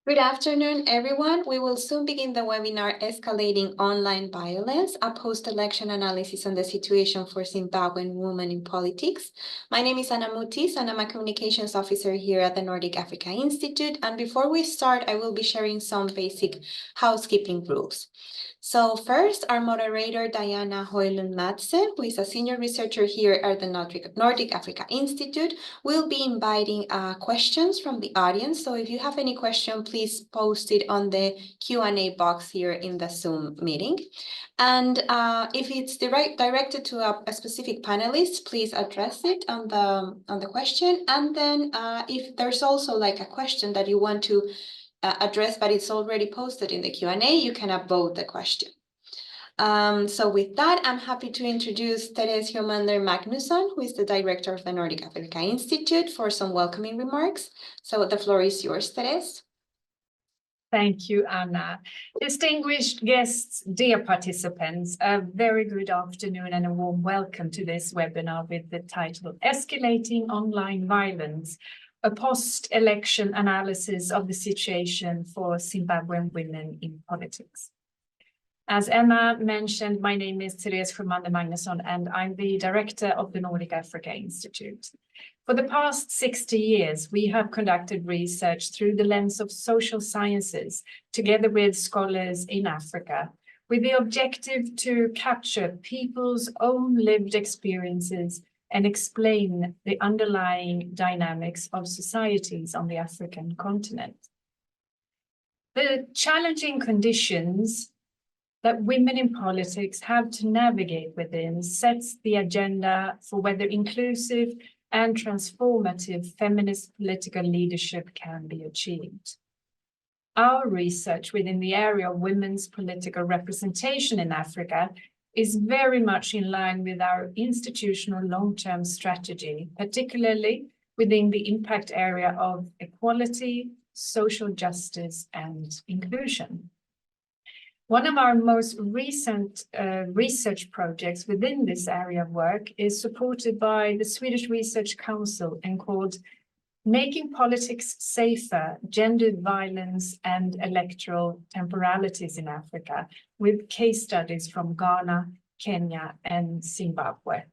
Good afternoon, everyone. We will soon begin the webinar Escalating Online Violence, a post-election analysis on the situation for Zimbabwean women in politics. My name is Ana Mutis, and I'm a communications officer here at the Nordic Africa Institute. And before we start, I will be sharing some basic housekeeping rules. So first, our moderator, Diana Hoylund Madsen, who is a senior researcher here at the Nordic Africa Institute, will be inviting questions from the audience. So if you have any question, please post it on the Q&A box here in the Zoom meeting. And if it's directed to a specific panelist, please address it on the question. And then if there's also like a question that you want to address, but it's already posted in the Q&A, you can upvote the question. So with that, I'm happy to introduce Therese Hjomander Magnusson, who is the director of the Nordic Africa Institute, for some welcoming remarks. So the floor is yours, Therese. Thank you, Anna. Distinguished guests, dear participants, a very good afternoon and a warm welcome to this webinar with the title Escalating Online Violence, a post-election analysis of the situation for Zimbabwean women in politics. As Emma mentioned, my name is Therese Hjomander Magnusson, and I'm the director of the Nordic Africa Institute. For the past 60 years, we have conducted research through the lens of social sciences, together with scholars in Africa, with the objective to capture people's own lived experiences and explain the underlying dynamics of societies on the African continent. The challenging conditions that women in politics have to navigate within sets the agenda for whether inclusive and transformative feminist political leadership can be achieved. Our research within the area of women's political representation in Africa is very much in line with our institutional long-term strategy, particularly within the impact area of equality, social justice, and inclusion. One of our most recent research projects within this area of work is supported by the Swedish Research Council and called Making Politics Safer, Gendered Violence and Electoral Temporalities in Africa, with case studies from Ghana, Kenya, and Zimbabwe.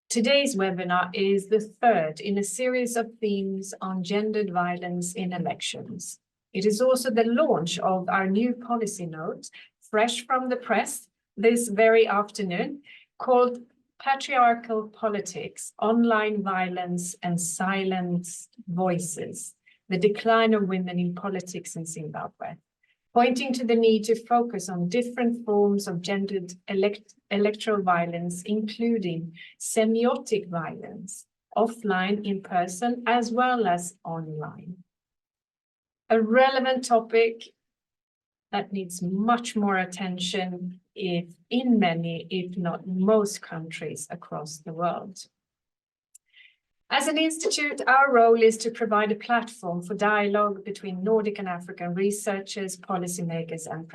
Today's webinar is the third in a series of themes on gendered violence in elections. It is also the launch of our new policy note, fresh from the press this very afternoon, called Patriarchal Politics, Online Violence and Silenced Voices, the Decline of Women in Politics in Zimbabwe, pointing to the need to focus on different forms of gendered electoral violence, including semiotic violence, offline, in person, as well as online. A relevant topic that needs much more attention in many, if not most, countries across the world. As an institute, our role is to provide a platform for dialogue between Nordic and African researchers, policymakers, and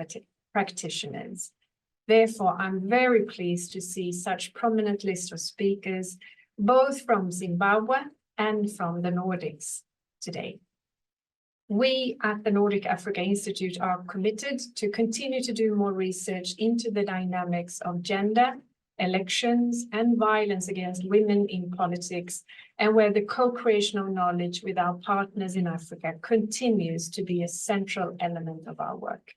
practitioners. Therefore, I'm very pleased to see such prominent list of speakers, both from Zimbabwe and from the Nordics today. We at the Nordic Africa Institute are committed to continue to do more research into the dynamics of gender, elections, and violence against women in politics, and where the co-creation of knowledge with our partners in Africa continues to be a central element of our work.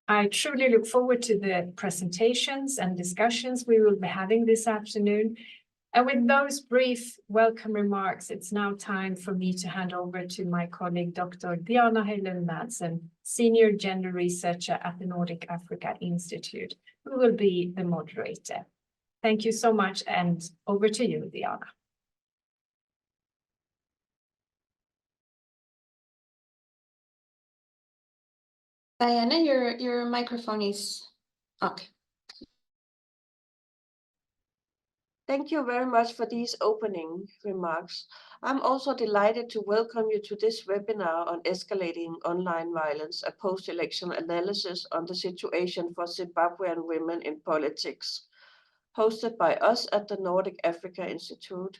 I truly look forward to the presentations and discussions we will be having this afternoon. And with those brief welcome remarks, it's now time for me to hand over to my colleague, Dr. Diana Hoylund Madsen, Senior Gender Researcher at the Nordic Africa Institute, who will be the moderator. Thank you so much, and over to you, Diana. Diana, your microphone is okay. Thank you very much for these opening remarks. I'm also delighted to welcome you to this webinar on Escalating Online Violence, a post-election analysis on the situation for Zimbabwean women in politics, hosted by us at the Nordic Africa Institute.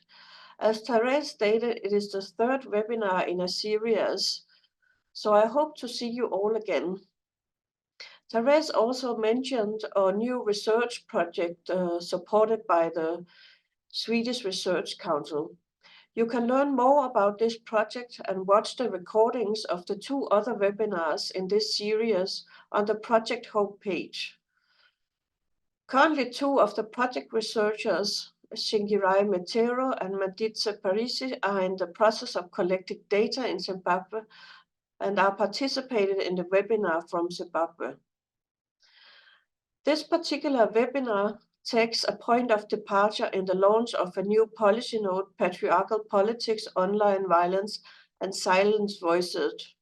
As Therese stated, it is the third webinar in a series So I hope to see you all again. Therese also mentioned a new research project supported by the Swedish Research Council. You can learn more about this project and watch the recordings of the 2 other webinars in this series on the project homepage. Currently, 2 of the project researchers, Shingirai Metero and Manditse Parisi, are in the process of collecting data in Zimbabwe and are participating in the webinar from Zimbabwe. This particular webinar takes a point of departure in the launch of a new policy note, Patriarchal Politics, Online Violence and Silenced Voices,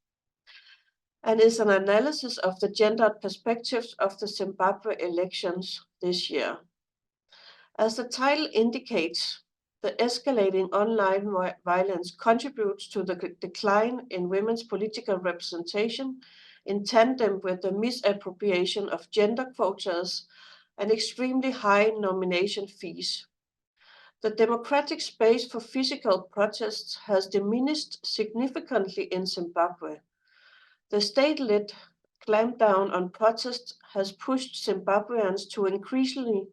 and is an analysis of the gendered perspectives of the Zimbabwe elections this year. As the title indicates, the escalating online violence contributes to the decline in women's political representation in tandem with the misappropriation of gender quotas and extremely high nomination fees. The democratic space for physical protests has diminished significantly in Zimbabwe. The state-led clampdown on protests has pushed Zimbabweans to increasingly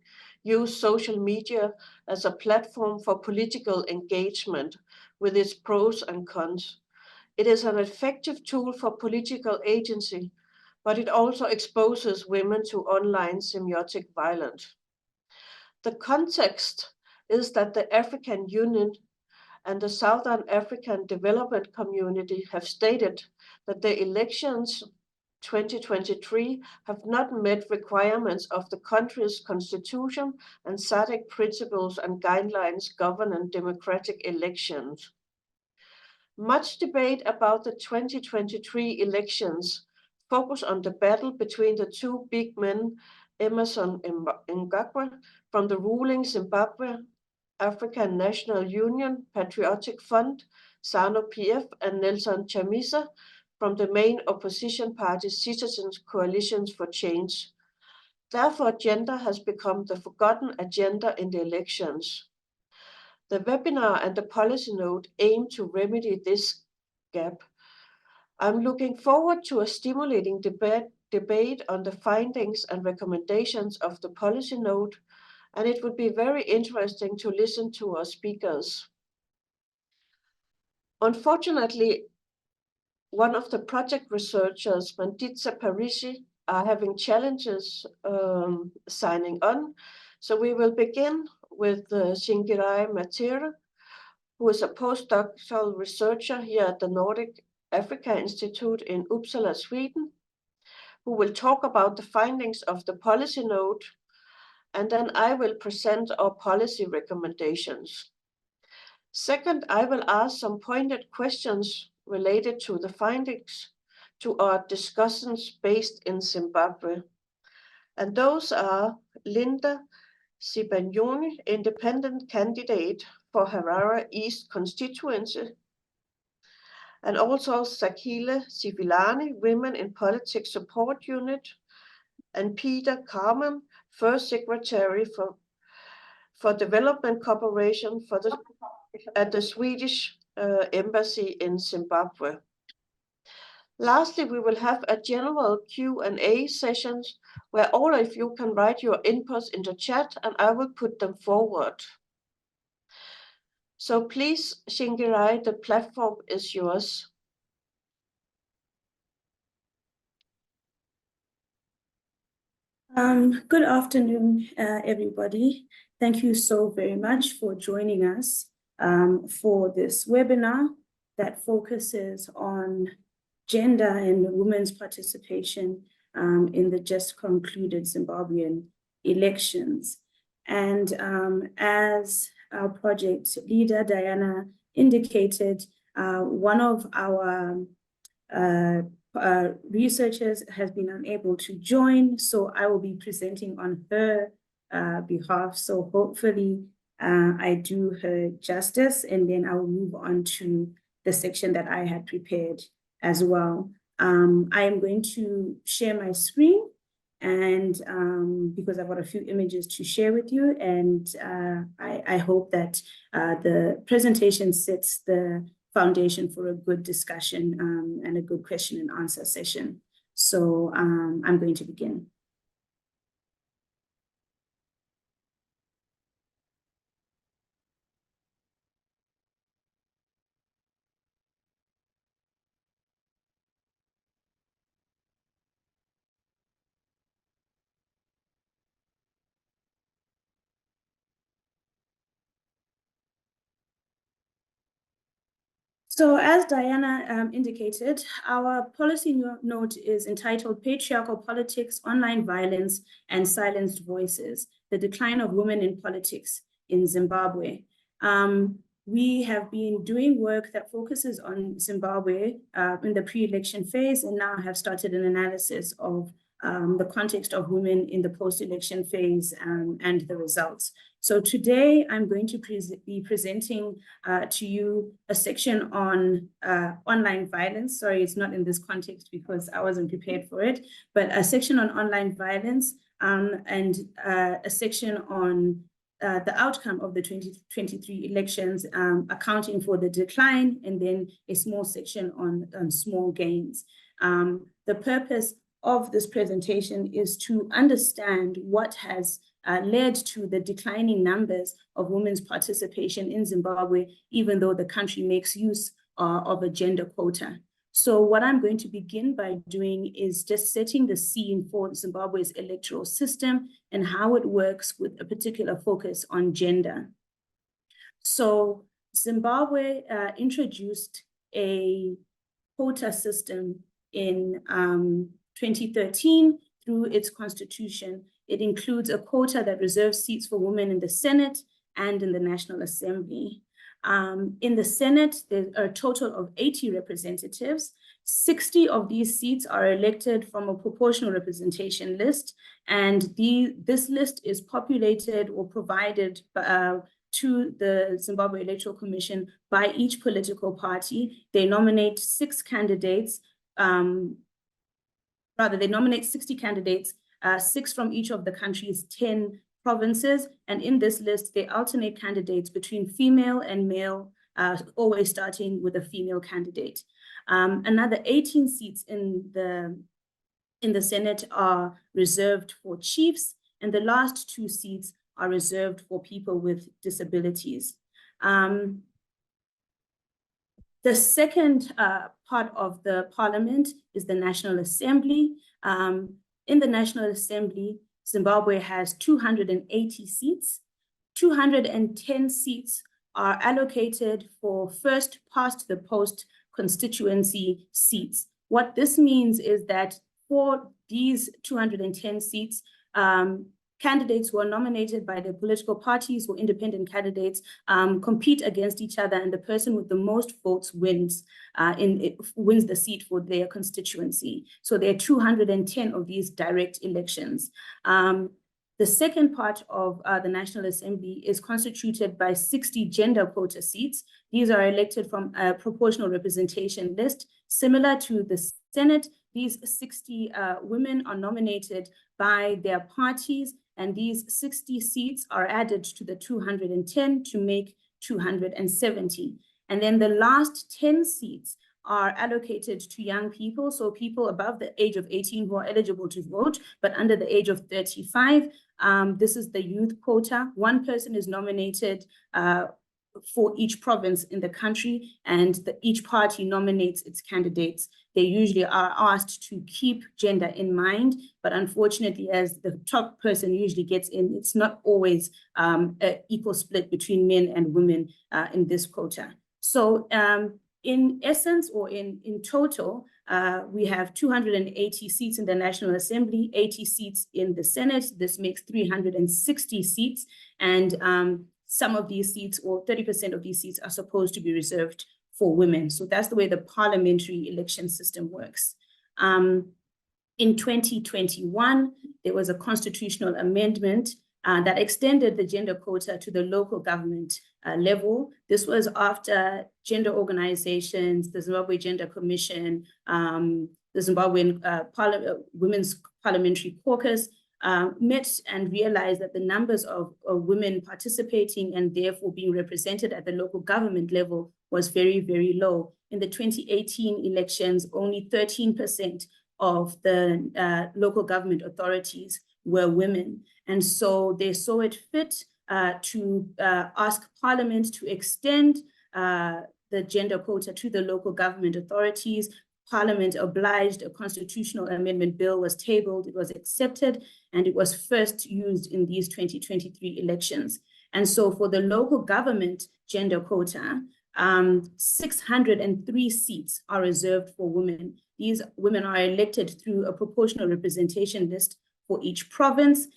use social media as a platform for political engagement with its pros and cons. It is an effective tool for political agency, but it also exposes women to online semiotic violence. The context is that the African Union and the Southern African Development Community have stated that the elections 2023 have not met requirements of the country's constitution and SADC principles and guidelines governing democratic elections. Much debate about the 2023 elections focus on the battle between the 2 big men, Emmerson Mnangagwa from the ruling Zimbabwe African National Union Patriotic Front, ZANU-PF, and Nelson Chamisa from the main opposition party Citizens Coalitions for Change. Therefore, gender has become the forgotten agenda in the elections. The webinar and the policy note aim to remedy this gap. I'm looking forward to a stimulating debate on the findings and recommendations of the policy note, and it would be very interesting to listen to our speakers. Unfortunately, one of the project researchers, Manditse Parisi, are having challenges signing on. So we will begin with Shingirai Metero, who is a postdoctoral researcher here at the Nordic Africa Institute in Uppsala, Sweden, who will talk about the findings of the policy note, and then I will present our policy recommendations. Second, I will ask some pointed questions related to the findings to our discussions based in Zimbabwe. And those are Linda Sibanyoni, independent candidate for Harare East constituency, and also Sakile Sivilani, Women in Politics Support Unit, and Peter Carman, First Secretary for Development Cooperation at the Swedish Embassy in Zimbabwe. Lastly, we will have a general Q&A sessions where all of you can write your inputs in the chat and I will put them forward. So please, Shingirai, the platform is yours. Good afternoon, everybody. Thank you so very much for joining us for this webinar that focuses on gender and women's participation in the just concluded Zimbabwean elections. And as our project leader, Diana, indicated, one of our researchers has been unable to join, so I will be presenting on her behalf. So hopefully I do her justice, and then I will move on to the section that I had prepared as well. I am going to share my screen, and because I've got a few images to share with you, and I hope that the presentation sets the foundation for a good discussion and a good question and answer session. So I'm going to begin. So as Diana indicated, our policy note is entitled Patriarchal Politics, Online Violence, and Silenced Voices, the Decline of Women in Politics in Zimbabwe. We have been doing work that focuses on Zimbabwe in the pre-election phase, and now have started an analysis of the context of women in the post-election phase and the results. So today I'm going to be presenting to you a section on online violence. Sorry, it's not in this context because I wasn't prepared for it, but a section on online violence and a section on the outcome of the 2023 elections, accounting for the decline, and then a small section on small gains. The purpose of this presentation is to understand what has led to the declining numbers of women's participation in Zimbabwe, even though the country makes use of a gender quota. So what I'm going to begin by doing is just setting the scene for Zimbabwe's electoral system and how it works with a particular focus on gender. So Zimbabwe introduced a quota system in 2013 through its constitution. It includes a quota that reserves seats for women in the Senate and in the National Assembly. In the Senate, there are a total of 80 representatives. 60 of these seats are elected from a proportional representation list, and this list is populated or provided to the Zimbabwe Electoral Commission by each political party. They nominate 6 candidates, they nominate 60 candidates, 6 from each of the country's 10 provinces. And in this list, they alternate candidates between female and male, always starting with a female candidate. Another 18 seats in the Senate are reserved for chiefs, and the last 2 seats are reserved for people with disabilities. The second part of the parliament is the National Assembly. In the National Assembly, Zimbabwe has 280 seats. 210 seats are allocated for first past the post constituency seats. What this means is that for these 210 seats, candidates who are nominated by the political parties or independent candidates compete against each other, and the person with the most votes wins the seat for their constituency. So there are 210 of these direct elections. The second part of the National Assembly is constituted by 60 gender quota seats. These are elected from a proportional representation list. Similar to the Senate, these 60 women are nominated by their parties, and these 60 seats are added to the 210 to make 270. And then the last 10 seats are allocated to young people, so people above the age of 18 who are eligible to vote, but under the age of 35. This is the youth quota. One person is nominated for each province in the country, and each party nominates its candidates. They usually are asked to keep gender in mind, but unfortunately, as the top person usually gets in, it's not always an equal split between men and women in this quota. So in essence, or in total, we have 280 seats in the National Assembly, 80 seats in the Senate. This makes 360 seats, and some of these seats, or 30% of these seats, are supposed to be reserved for women. So that's the way the parliamentary election system works. In 2021, there was a constitutional amendment that extended the gender quota to the local government level. This was after gender organizations, the Zimbabwe Gender Commission, the Zimbabwean Women's Parliamentary Caucus, met and realized that the numbers of women participating and therefore being represented at the local government level was very, very low. In the 2018 elections, only 13% of the local government authorities were women. And so they saw it fit to ask Parliament to extend the gender quota to the local government authorities. Parliament obliged, a constitutional amendment bill was tabled, it was accepted, and it was first used in these 2023 elections. And so for the local government gender quota, 603 seats are reserved for women. These women are elected through a proportional representation list for each province.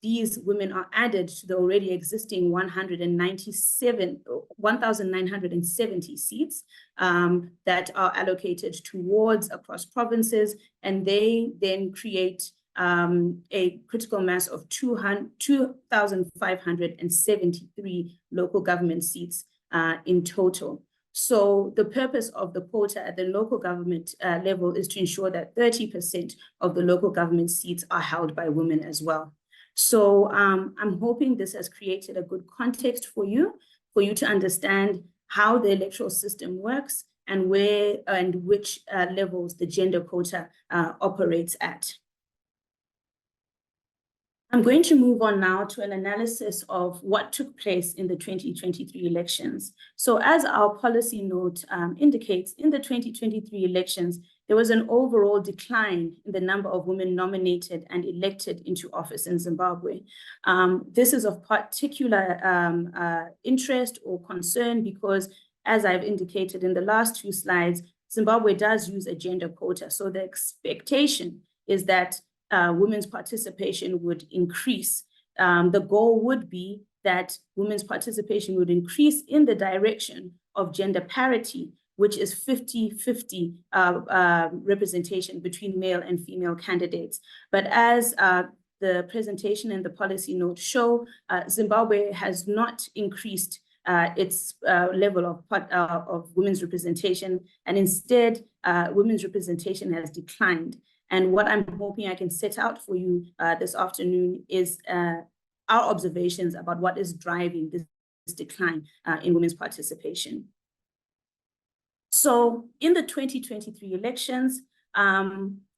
These women are added to the already existing 1,970 seats that are allocated towards across provinces, and they then create a critical mass of 2,573 local government seats in total. So the purpose of the quota at the local government level is to ensure that 30% of the local government seats are held by women as well. So I'm hoping this has created a good context for you to understand how the electoral system works and where and which levels the gender quota operates at. I'm going to move on now to an analysis of what took place in the 2023 elections. So as our policy note indicates, in the 2023 elections, there was an overall decline in the number of women nominated and elected into office in Zimbabwe. This is of particular interest or concern because, as I've indicated in the last two slides, Zimbabwe does use a gender quota. So the expectation is that women's participation would increase. The goal would be that women's participation would increase in the direction of gender parity, which is 50-50 representation between male and female candidates. But as the presentation and the policy note show, Zimbabwe has not increased its level of women's representation, and instead, women's representation has declined. And what I'm hoping I can set out for you this afternoon is our observations about what is driving this decline in women's participation. So in the 2023 elections,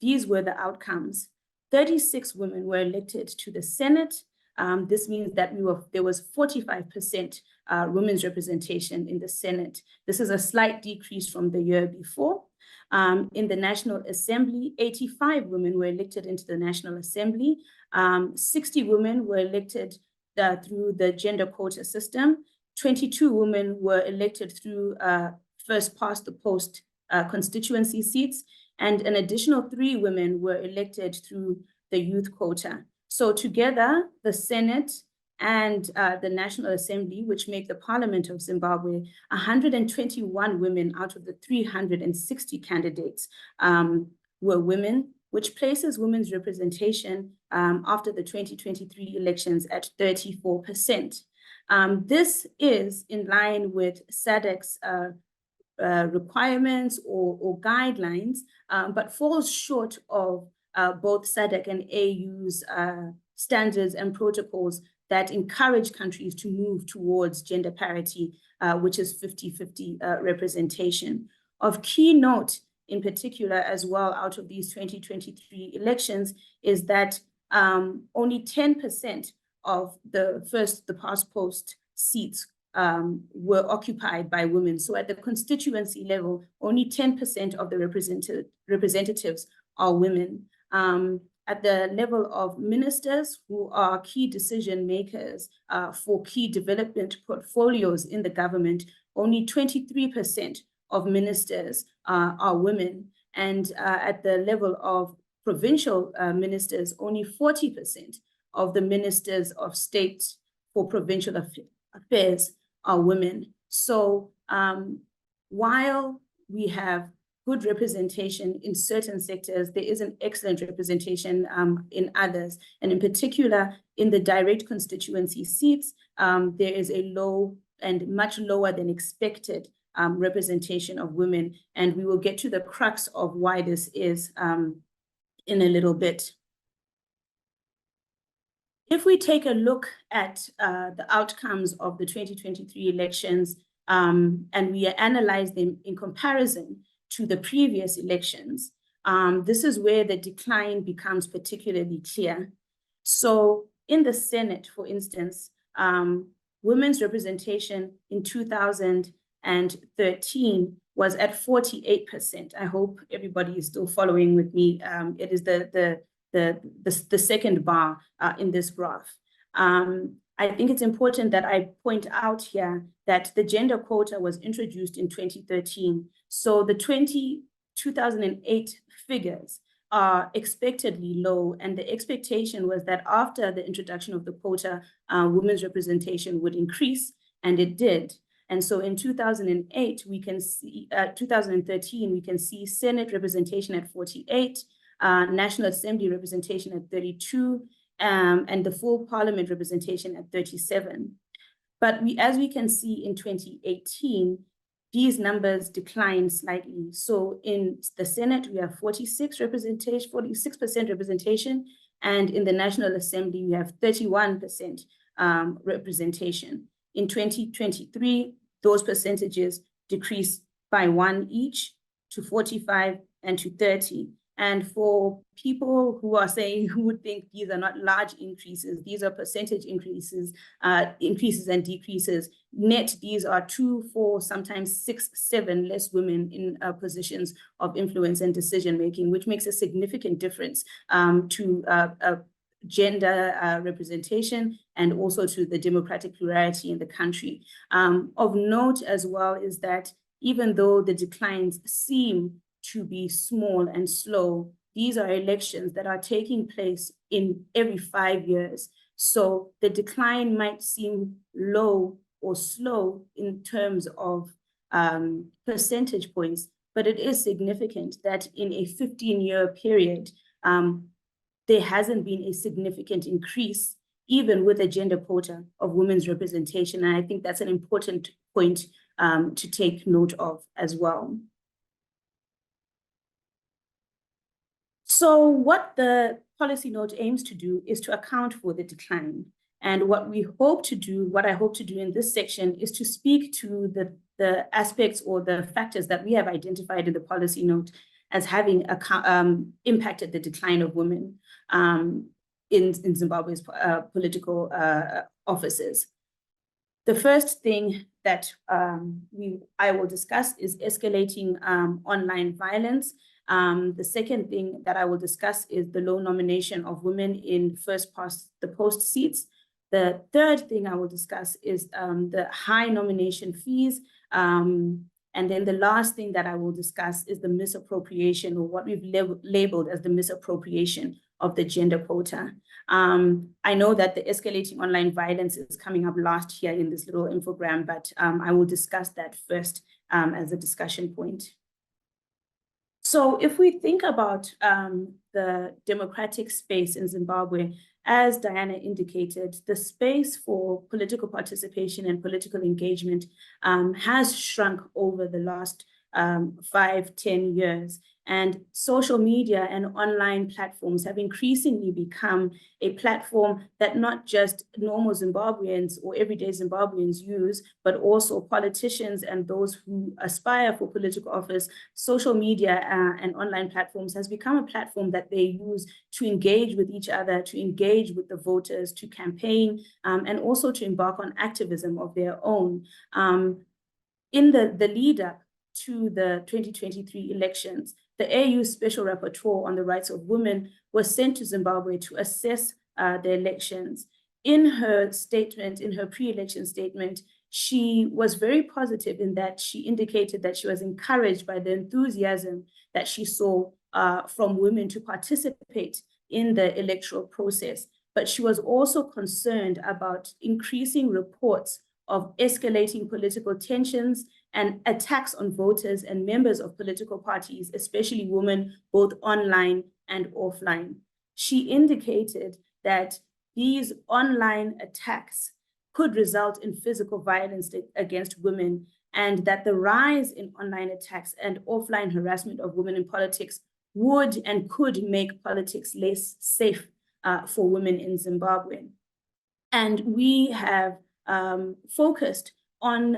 these were the outcomes. 36 women were elected to the Senate. This means that there was 45% women's representation in the Senate. This is a slight decrease from the year before. In the National Assembly, 85 women were elected into the National Assembly. 60 women were elected through the gender quota system. 22 women were elected through first past the post constituency seats, and an additional 3 women were elected through the youth quota. So together, the Senate and the National Assembly, which make the Parliament of Zimbabwe, 121 women out of the 360 candidates were women, which places women's representation after the 2023 elections at 34%. This is in line with SADC's requirements or guidelines, but falls short of both SADC and AU's standards and protocols that encourage countries to move towards gender parity, which is 50-50 representation. Of key note, in particular as well, out of these 2023 elections, is that only 10% of the past post seats were occupied by women. So at the constituency level, only 10% of the representatives are women. At the level of ministers, who are key decision makers for key development portfolios in the government, only 23% of ministers are women. And at the level of provincial ministers, only 40% of the ministers of state for provincial affairs are women. So while we have good representation in certain sectors, there is an excellent representation in others. And in particular, in the direct constituency seats, there is a low and much lower than expected representation of women. And we will get to the crux of why this is in a little bit. If we take a look at the outcomes of the 2023 elections and we analyze them in comparison to the previous elections, this is where the decline becomes particularly clear. So in the Senate, for instance, women's representation in 2013 was at 48%. I hope everybody is still following with me. It is the second bar in this graph. I think it's important that I point out here that the gender quota was introduced in 2013. So the 2008 figures are expectedly low, and the expectation was that after the introduction of the quota, women's representation would increase, and it did. And so in 2008, we can see, 2013, we can see Senate representation at 48, National Assembly representation at 32, and the full Parliament representation at 37. But as we can see in 2018, these numbers decline slightly. So in the Senate, we have 46% representation, and in the National Assembly, we have 31% representation. In 2023, those percentages decrease by 1 each to 45 and to 30. And for people who are saying, who would think these are not large increases, these are percentage increases and decreases. Net, these are 2, 4, sometimes 6, 7 less women in positions of influence and decision-making, which makes a significant difference to gender representation and also to the democratic plurality in the country. Of note as well is that even though the declines seem to be small and slow, these are elections that are taking place in every 5 years. So the decline might seem low or slow in terms of percentage points, but it is significant that in a 15-year period, there hasn't been a significant increase, even with a gender quota of women's representation. And I think that's an important point to take note of as well. So what the policy note aims to do is to account for the decline. And what I hope to do in this section is to speak to the aspects or the factors that we have identified in the policy note as having impacted the decline of women in Zimbabwe's political offices. The first thing that I will discuss is escalating online violence. The second thing that I will discuss is the low nomination of women in first past the post seats. The third thing I will discuss is the high nomination fees. And then the last thing that I will discuss is the misappropriation, or what we've labeled as the misappropriation of the gender quota. I know that the escalating online violence is coming up last here in this little infogram, but I will discuss that first as a discussion point. So if we think about the democratic space in Zimbabwe, as Diana indicated, the space for political participation and political engagement has shrunk over the last 5-10 years. And social media and online platforms have increasingly become a platform that not just normal Zimbabweans or everyday Zimbabweans use, but also politicians and those who aspire for political office. Social media and online platforms has become a platform that they use to engage with each other, to engage with the voters, to campaign, and also to embark on activism of their own. In the lead up to the 2023 elections, the AU Special Rapporteur on the Rights of Women was sent to Zimbabwe to assess the elections. In her statement, in her pre-election statement, she was very positive in that she indicated that she was encouraged by the enthusiasm that she saw from women to participate in the electoral process. But she was also concerned about increasing reports of escalating political tensions and attacks on voters and members of political parties, especially women, both online and offline. She indicated that these online attacks could result in physical violence against women, and that the rise in online attacks and offline harassment of women in politics would and could make politics less safe for women in Zimbabwe. And we have focused on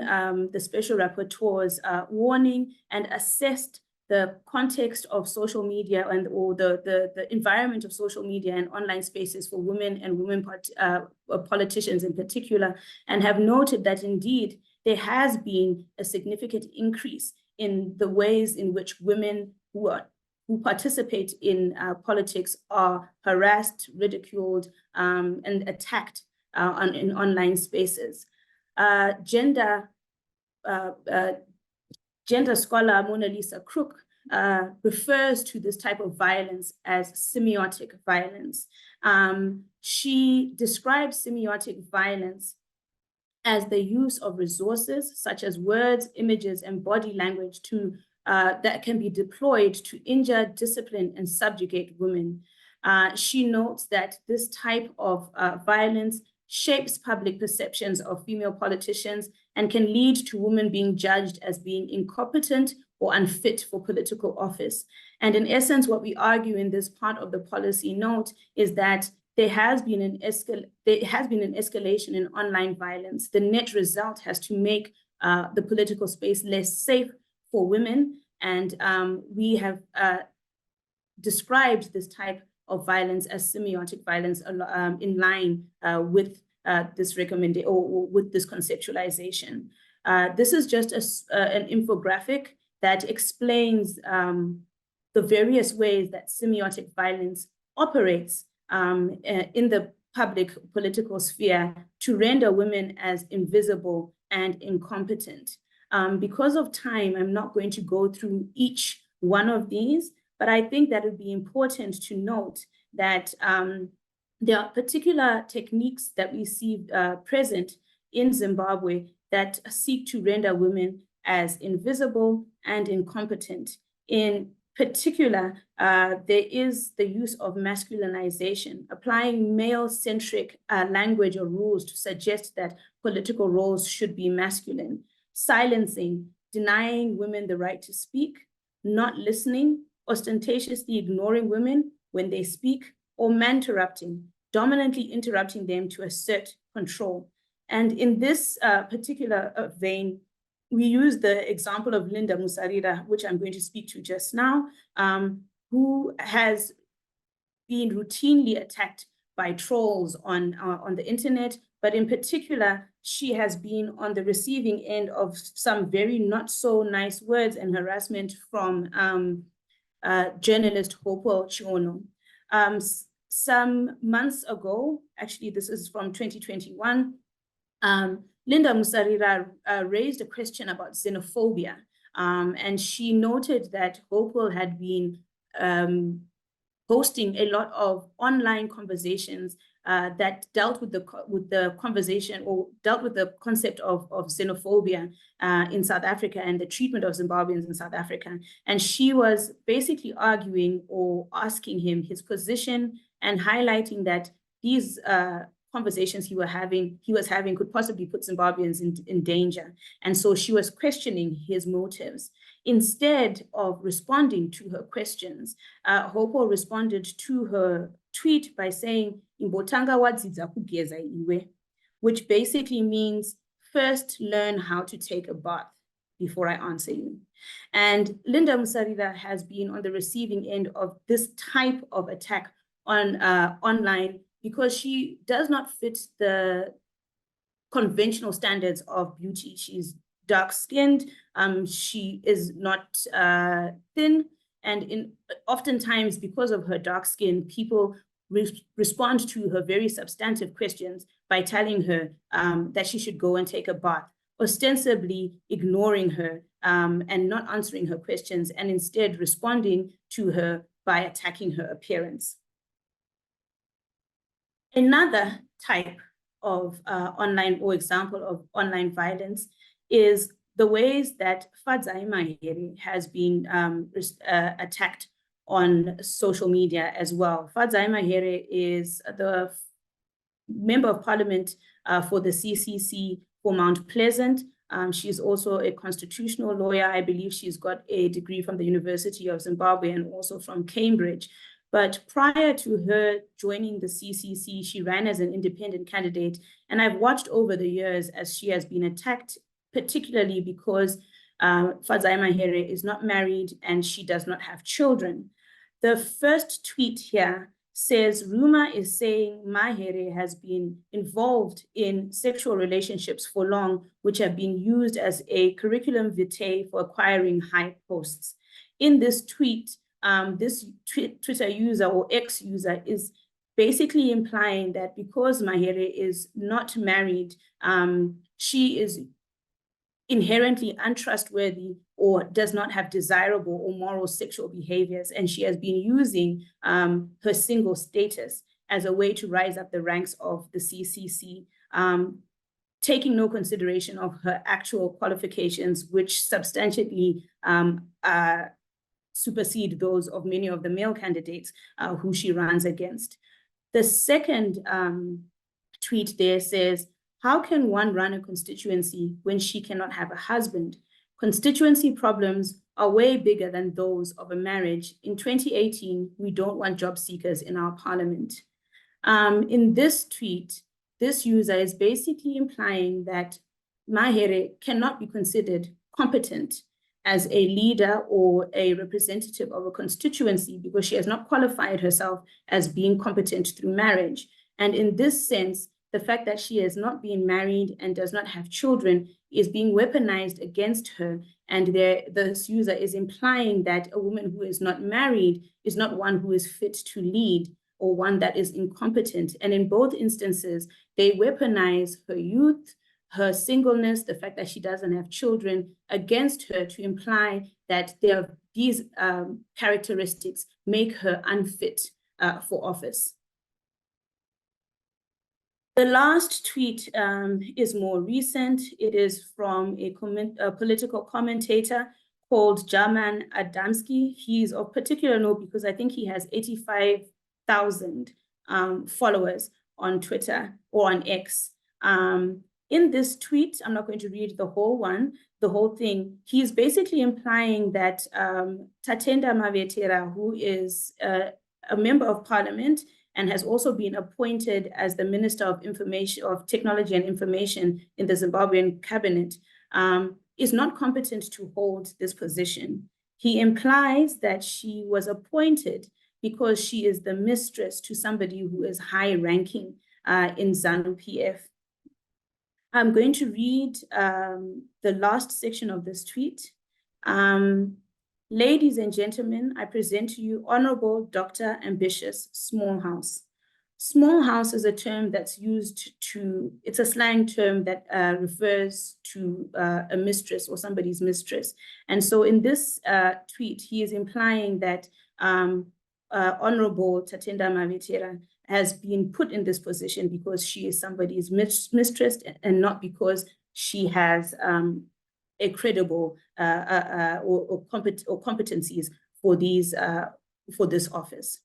the Special Rapporteur's warning and assessed the context of social media or the environment of social media and online spaces for women and women politicians in particular, and have noted that indeed there has been a significant increase in the ways in which women who participate in politics are harassed, ridiculed, and attacked in online spaces. Gender scholar Mona Lisa Crook refers to this type of violence as semiotic violence. She describes semiotic violence as the use of resources such as words, images, and body language that can be deployed to injure, discipline, and subjugate women. She notes that this type of violence shapes public perceptions of female politicians and can lead to women being judged as being incompetent or unfit for political office. And in essence, what we argue in this part of the policy note is that there has been an escalation in online violence. The net result has to make the political space less safe for women. And we have described this type of violence as semiotic violence in line with this recommendation or with this conceptualization. This is just an infographic that explains the various ways that semiotic violence operates in the public political sphere to render women as invisible and incompetent. Because of time, I'm not going to go through each one of these, but I think that it would be important to note that there are particular techniques that we see present in Zimbabwe that seek to render women as invisible and incompetent. In particular, there is the use of masculinization, applying male-centric language or rules to suggest that political roles should be masculine, silencing, denying women the right to speak, not listening, ostentatiously ignoring women when they speak, or man-interrupting, dominantly interrupting them to assert control. And in this particular vein, we use the example of Linda Musarira, which I'm going to speak to just now, who has been routinely attacked by trolls on the internet, but in particular, she has been on the receiving end of some very not so nice words and harassment from journalist Hopewell Chiono. Some months ago, actually this is from 2021, Linda Musarira raised a question about xenophobia, and she noted that Hopewell had been hosting a lot of online conversations that dealt with the conversation or dealt with the concept of xenophobia in South Africa and the treatment of Zimbabweans in South Africa. And she was basically arguing or asking him his position and highlighting that these conversations he was having could possibly put Zimbabweans in danger. And so she was questioning his motives. Instead of responding to her questions, Hopewell responded to her tweet by saying, "Imbotanga wadzidza kugeza iwe," which basically means first learn how to take a bath before I answer you. And Linda Musarira has been on the receiving end of this type of attack on online because she does not fit the conventional standards of beauty. She's dark-skinned, she is not thin, and oftentimes because of her dark skin, people respond to her very substantive questions by telling her that she should go and take a bath, ostensibly ignoring her and not answering her questions, and instead responding to her by attacking her appearance. Another type of online or example of online violence is the ways that Fadzai Mahere has been attacked on social media as well. Fadzai Mahere is the Member of Parliament for the CCC for Mount Pleasant. She's also a constitutional lawyer. I believe she's got a degree from the University of Zimbabwe and also from Cambridge. But prior to her joining the CCC, she ran as an independent candidate. And I've watched over the years as she has been attacked, particularly because Fadzayi Mahere is not married and she does not have children. The first tweet here says, rumor is saying Mahere has been involved in sexual relationships for long, which have been used as a curriculum vitae for acquiring high posts. In this tweet, this Twitter user or X user is basically implying that because Mahere is not married, she is inherently untrustworthy or does not have desirable or moral sexual behaviors. And she has been using her single status as a way to rise up the ranks of the CCC, taking no consideration of her actual qualifications, which substantially supersede those of many of the male candidates who she runs against. The second tweet there says, how can one run a constituency when she cannot have a husband? Constituency problems are way bigger than those of a marriage. In 2018, we don't want job seekers in our parliament. In this tweet, this user is basically implying that Mahere cannot be considered competent as a leader or a representative of a constituency because she has not qualified herself as being competent through marriage. And in this sense, the fact that she has not been married and does not have children is being weaponized against her. And this user is implying that a woman who is not married is not one who is fit to lead or one that is incompetent. And in both instances, they weaponize her youth, her singleness, the fact that she doesn't have children against her to imply that these characteristics make her unfit for office. The last tweet is more recent. It is from a political commentator called Jarman Adamski. He's of particular note because I think he has 85,000 followers on Twitter or on X. In this tweet, I'm not going to read the whole thing. He's basically implying that Tatenda Mavetera, who is a member of parliament and has also been appointed as the Minister of Information, of Technology and Information in the Zimbabwean cabinet, is not competent to hold this position. He implies that she was appointed because she is the mistress to somebody who is high-ranking in ZANU-PF. I'm going to read the last section of this tweet. Ladies and gentlemen, I present to you Honorable Dr. Ambitious Smallhouse. Smallhouse is a term that's used it's a slang term that refers to a mistress or somebody's mistress. And so in this tweet, he is implying that Honorable Tatenda Mavetera has been put in this position because she is somebody's mistress and not because she has a credible or competencies for this office.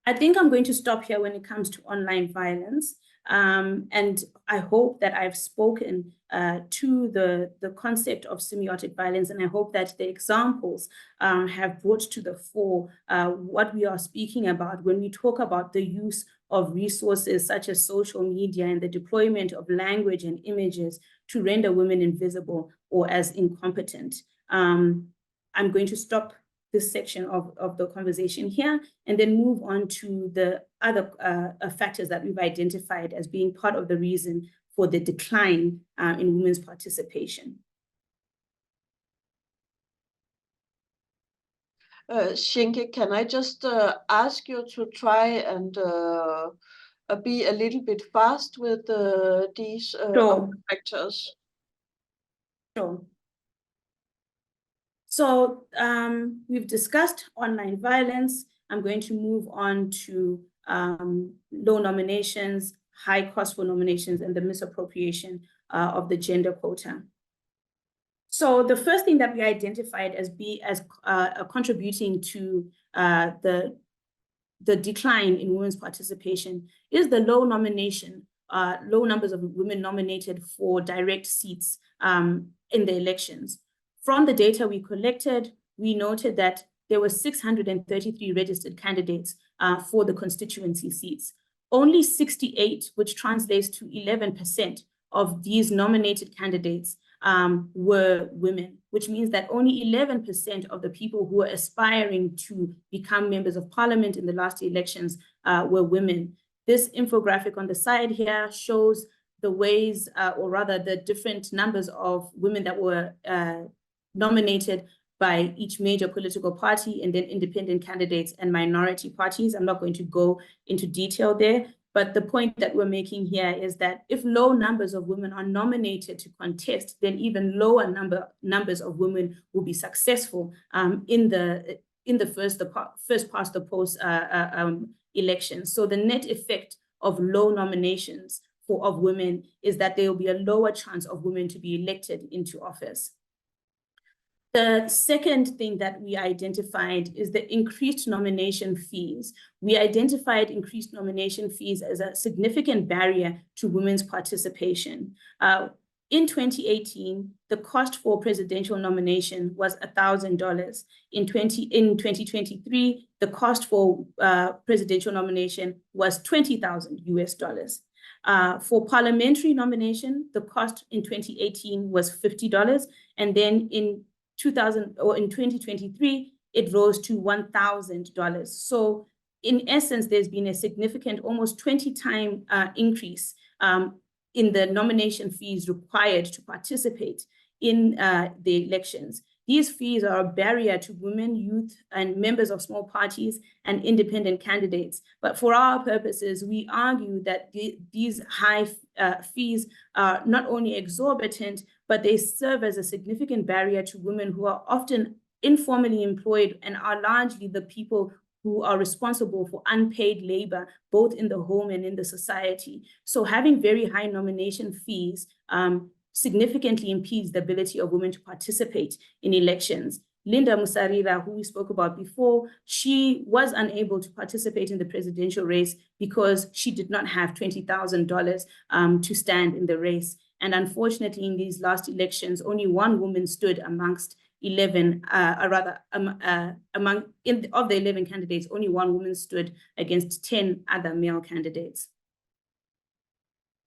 I think I'm going to stop here when it comes to online violence. And I hope that I've spoken to the concept of semiotic violence, and I hope that the examples have brought to the fore what we are speaking about when we talk about the use of resources such as social media and the deployment of language and images to render women invisible or as incompetent. I'm going to stop this section of the conversation here and then move on to the other factors that we've identified as being part of the reason for the decline in women's participation. Shinke, can I just ask you to try and be a little bit fast with these factors? Sure. So we've discussed online violence. I'm going to move on to low nominations, high cost for nominations, and the misappropriation of the gender quota. So the first thing that we identified as contributing to the decline in women's participation is the low numbers of women nominated for direct seats in the elections. From the data we collected, we noted that there were 633 registered candidates for the constituency seats. Only 68, which translates to 11% of these nominated candidates were women, which means that only 11% of the people who were aspiring to become members of parliament in the last elections were women. This infographic on the side here shows the ways, or rather the different numbers of women that were nominated by each major political party, and then independent candidates and minority parties. I'm not going to go into detail there, but the point that we're making here is that if low numbers of women are nominated to contest, then even lower numbers of women will be successful in the first past the post election. So the net effect of low nominations of women is that there will be a lower chance of women to be elected into office. The second thing that we identified is the increased nomination fees. We identified increased nomination fees as a significant barrier to women's participation. In 2018, the cost for presidential nomination was $1,000. In 2023, the cost for presidential nomination was $20,000 US. For parliamentary nomination, the cost in 2018 was $50, and then in 2023, it rose to $1,000. So in essence, there's been a significant, almost 20-time increase in the nomination fees required to participate in the elections. These fees are a barrier to women, youth, and members of small parties and independent candidates. But for our purposes, we argue that these high fees are not only exorbitant, but they serve as a significant barrier to women who are often informally employed and are largely the people who are responsible for unpaid labor, both in the home and in the society. So having very high nomination fees significantly impedes the ability of women to participate in elections. Linda Musarira, who we spoke about before, she was unable to participate in the presidential race because she did not have $20,000 to stand in the race. And unfortunately, in these last elections, only one woman stood amongst 11, of the 11 candidates, only one woman stood against 10 other male candidates.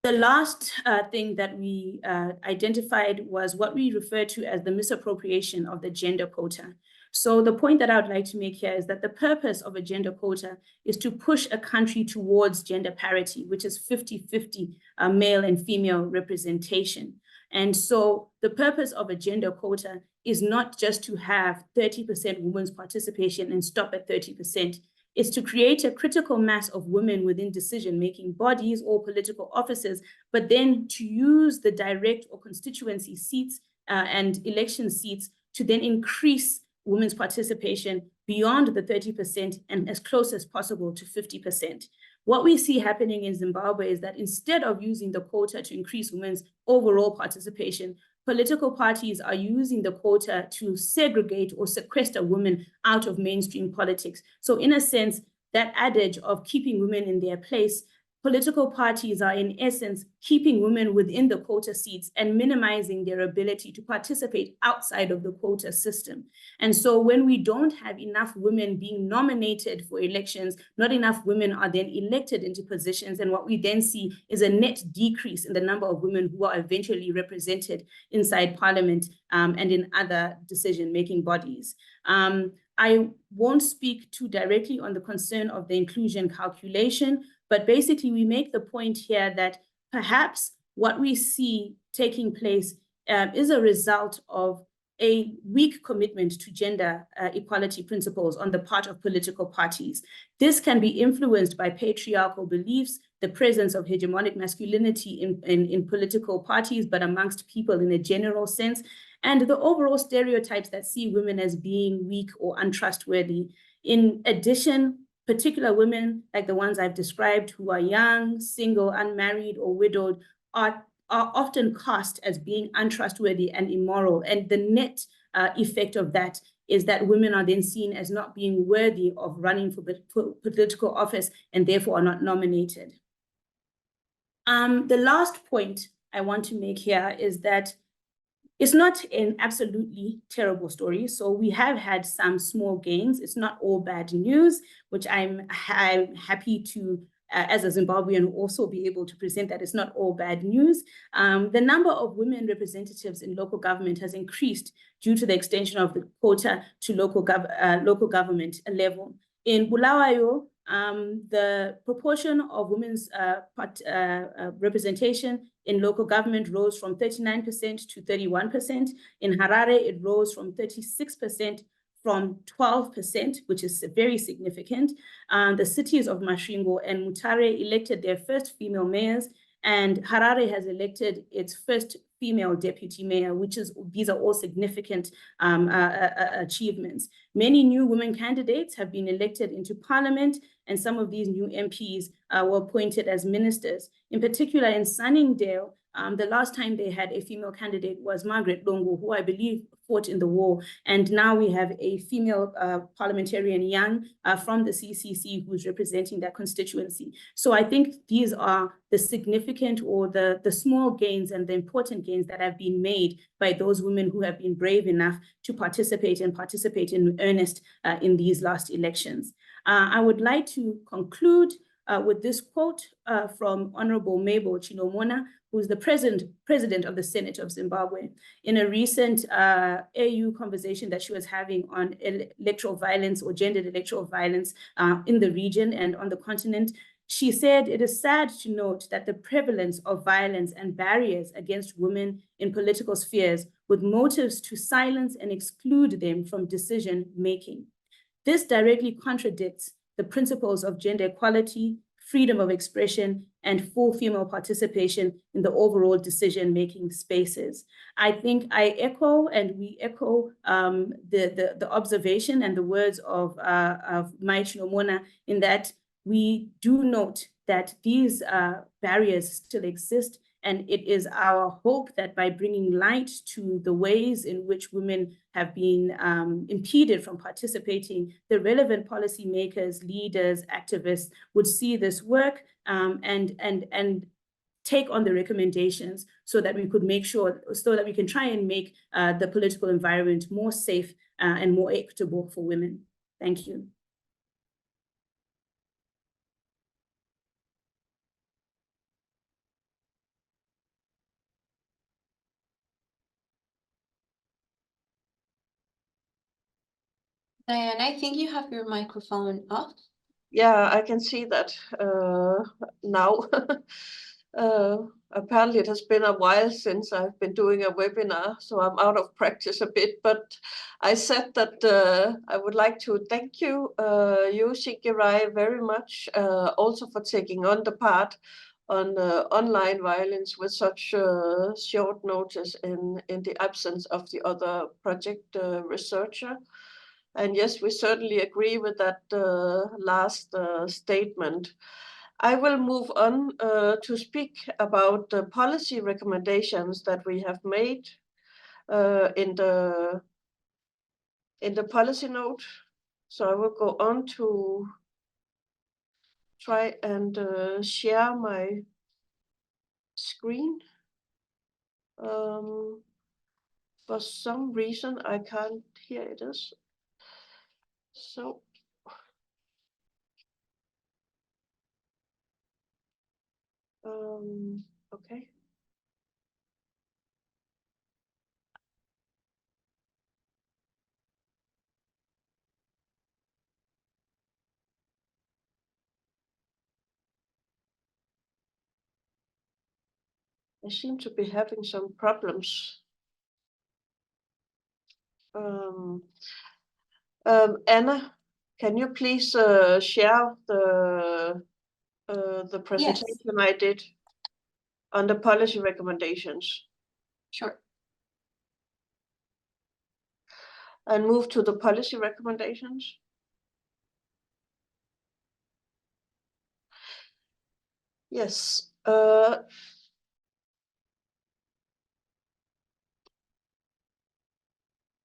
The last thing that we identified was what we refer to as the misappropriation of the gender quota. So the point that I would like to make here is that the purpose of a gender quota is to push a country towards gender parity, which is 50-50 male and female representation. And so the purpose of a gender quota is not just to have 30% women's participation and stop at 30%. Is to create a critical mass of women within decision-making bodies or political offices, but then to use the direct or constituency seats and election seats to then increase women's participation beyond the 30% and as close as possible to 50%. What we see happening in Zimbabwe is that instead of using the quota to increase women's overall participation, political parties are using the quota to segregate or sequester women out of mainstream politics. So in a sense, that adage of keeping women in their place, political parties are in essence keeping women within the quota seats and minimizing their ability to participate outside of the quota system. And so when we don't have enough women being nominated for elections, not enough women are then elected into positions. And what we then see is a net decrease in the number of women who are eventually represented inside parliament and in other decision-making bodies. I won't speak too directly on the concern of the inclusion calculation, but basically we make the point here that perhaps what we see taking place is a result of a weak commitment to gender equality principles on the part of political parties. This can be influenced by patriarchal beliefs, the presence of hegemonic masculinity in political parties, but amongst people in a general sense, and the overall stereotypes that see women as being weak or untrustworthy. In addition, particular women like the ones I've described who are young, single, unmarried, or widowed are often cast as being untrustworthy and immoral. And the net effect of that is that women are then seen as not being worthy of running for political office and therefore are not nominated. The last point I want to make here is that It's not an absolutely terrible story. So we have had some small gains. It's not all bad news, which I'm happy to, as a Zimbabwean, also be able to present that it's not all bad news. The number of women representatives in local government has increased due to the extension of the quota to local government level. In Bulawayo, the proportion of women's representation in local government rose from 39% to 31%. In Harare, it rose from 36% from 12%, which is very significant. The cities of Masvingo and Mutare elected their first female mayors, and Harare has elected its first female deputy mayor, these are all significant achievements. Many new women candidates have been elected into parliament, and some of these new MPs were appointed as ministers. In particular, in Sunningdale, the last time they had a female candidate was Margaret Longo, who I believe fought in the war. And now we have a female parliamentarian, Young, from the CCC, who's representing that constituency. So I think these are the significant or the small gains and the important gains that have been made by those women who have been brave enough to participate in earnest in these last elections. I would like to conclude with this quote from Honorable Mabel Chinomona, who is the president of the Senate of Zimbabwe. In a recent AU conversation that she was having on electoral violence or gendered electoral violence in the region and on the continent, she said, "It is sad to note that the prevalence of violence and barriers against women in political spheres with motives to silence and exclude them from decision making. This directly contradicts the principles of gender equality, freedom of expression, and full female participation in the overall decision-making spaces." I think I echo, and we echo the observation and the words of Mai Chinomona, in that we do note that these barriers still exist. And it is our hope that by bringing light to the ways in which women have been impeded from participating, the relevant policymakers, leaders, activists would see this work and take on the recommendations so that we could make sure, so that we can try and make the political environment more safe and more equitable for women. Thank you. Diane, I think you have your microphone off. Yeah, I can see that now. Apparently it has been a while since I've been doing a webinar, so I'm out of practice a bit, but I said that I would like to thank you, Shikirai, very much, also for taking on the part on online violence with such short notice in the absence of the other project researcher. And yes, we certainly agree with that last statement. I will move on to speak about the policy recommendations that we have made in the policy note. So I will go on to try and share my screen. For some reason, I can't, here it is. So okay. I seem to be having some problems. Anna, can you please share the presentation I did on the policy recommendations? Sure. And move to the policy recommendations. Yes.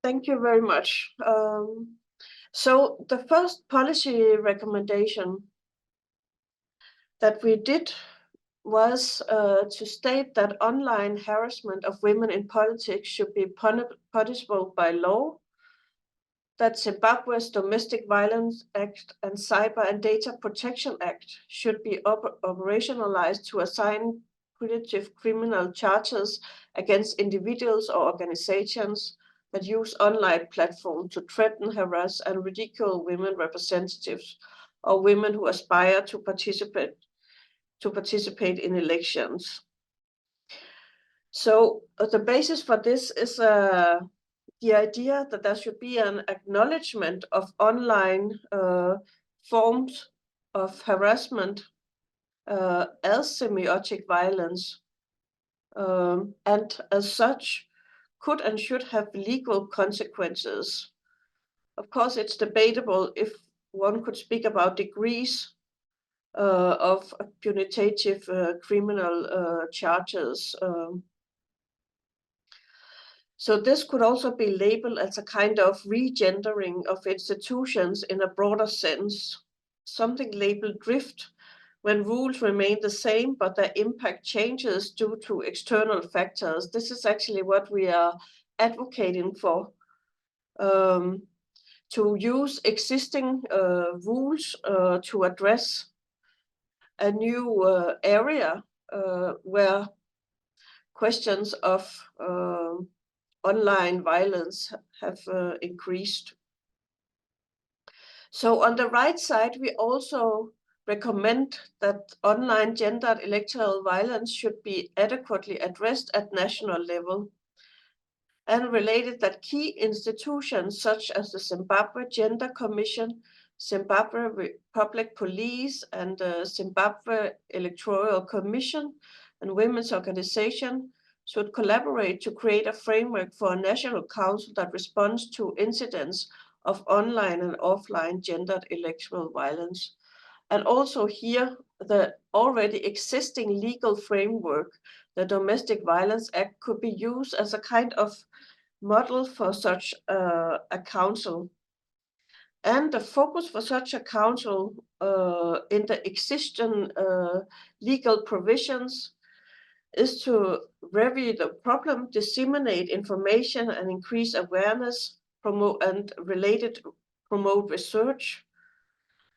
Thank you very much. So the first policy recommendation that we did was to state that online harassment of women in politics should be punishable by law, that Zimbabwe's Domestic Violence Act and Cyber and Data Protection Act should be operationalized to assign punitive criminal charges against individuals or organizations that use online platforms to threaten, harass, and ridicule women representatives or women who aspire to participate in elections. So the basis for this is the idea that there should be an acknowledgement of online forms of harassment as semiotic violence, and as such could and should have legal consequences. Of course, it's debatable if one could speak about degrees of punitive criminal charges. So this could also be labeled as a kind of regendering of institutions in a broader sense, something labeled drift when rules remain the same, but their impact changes due to external factors. This is actually what we are advocating for, to use existing rules to address a new area where questions of online violence have increased. So on the right side, we also recommend that online gendered electoral violence should be adequately addressed at national level, and related that key institutions such as the Zimbabwe Gender Commission, Zimbabwe Public Police, and the Zimbabwe Electoral Commission and Women's Organization should collaborate to create a framework for a national council that responds to incidents of online and offline gendered electoral violence. And also here, the already existing legal framework, the Domestic Violence Act, could be used as a kind of model for such a council. And the focus for such a council in the existing legal provisions is to review the problem, disseminate information, and increase awareness, promote research,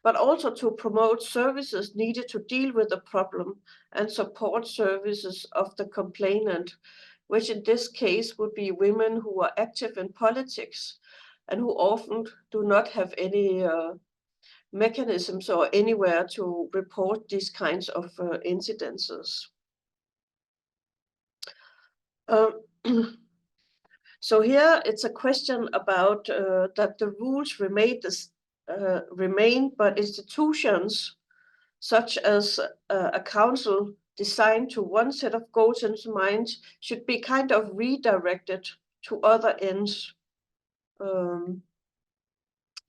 but also to promote services needed to deal with the problem and support services of the complainant, which in this case would be women who are active in politics and who often do not have any mechanisms or anywhere to report these kinds of incidences. So here it's a question about that the rules remain, but institutions such as a council designed to one set of goals in mind should be kind of redirected to other ends,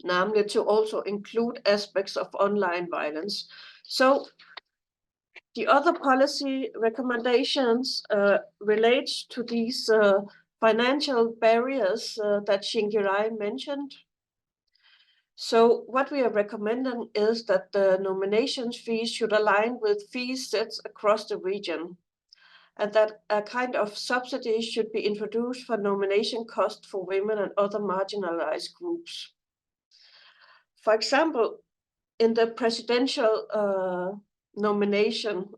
namely to also include aspects of online violence. So the other policy recommendations relate to these financial barriers that Shingirai mentioned. So what we are recommending is that the nomination fees should align with fees sets across the region, and that a kind of subsidy should be introduced for nomination costs for women and other marginalized groups. For example, in the presidential nomination,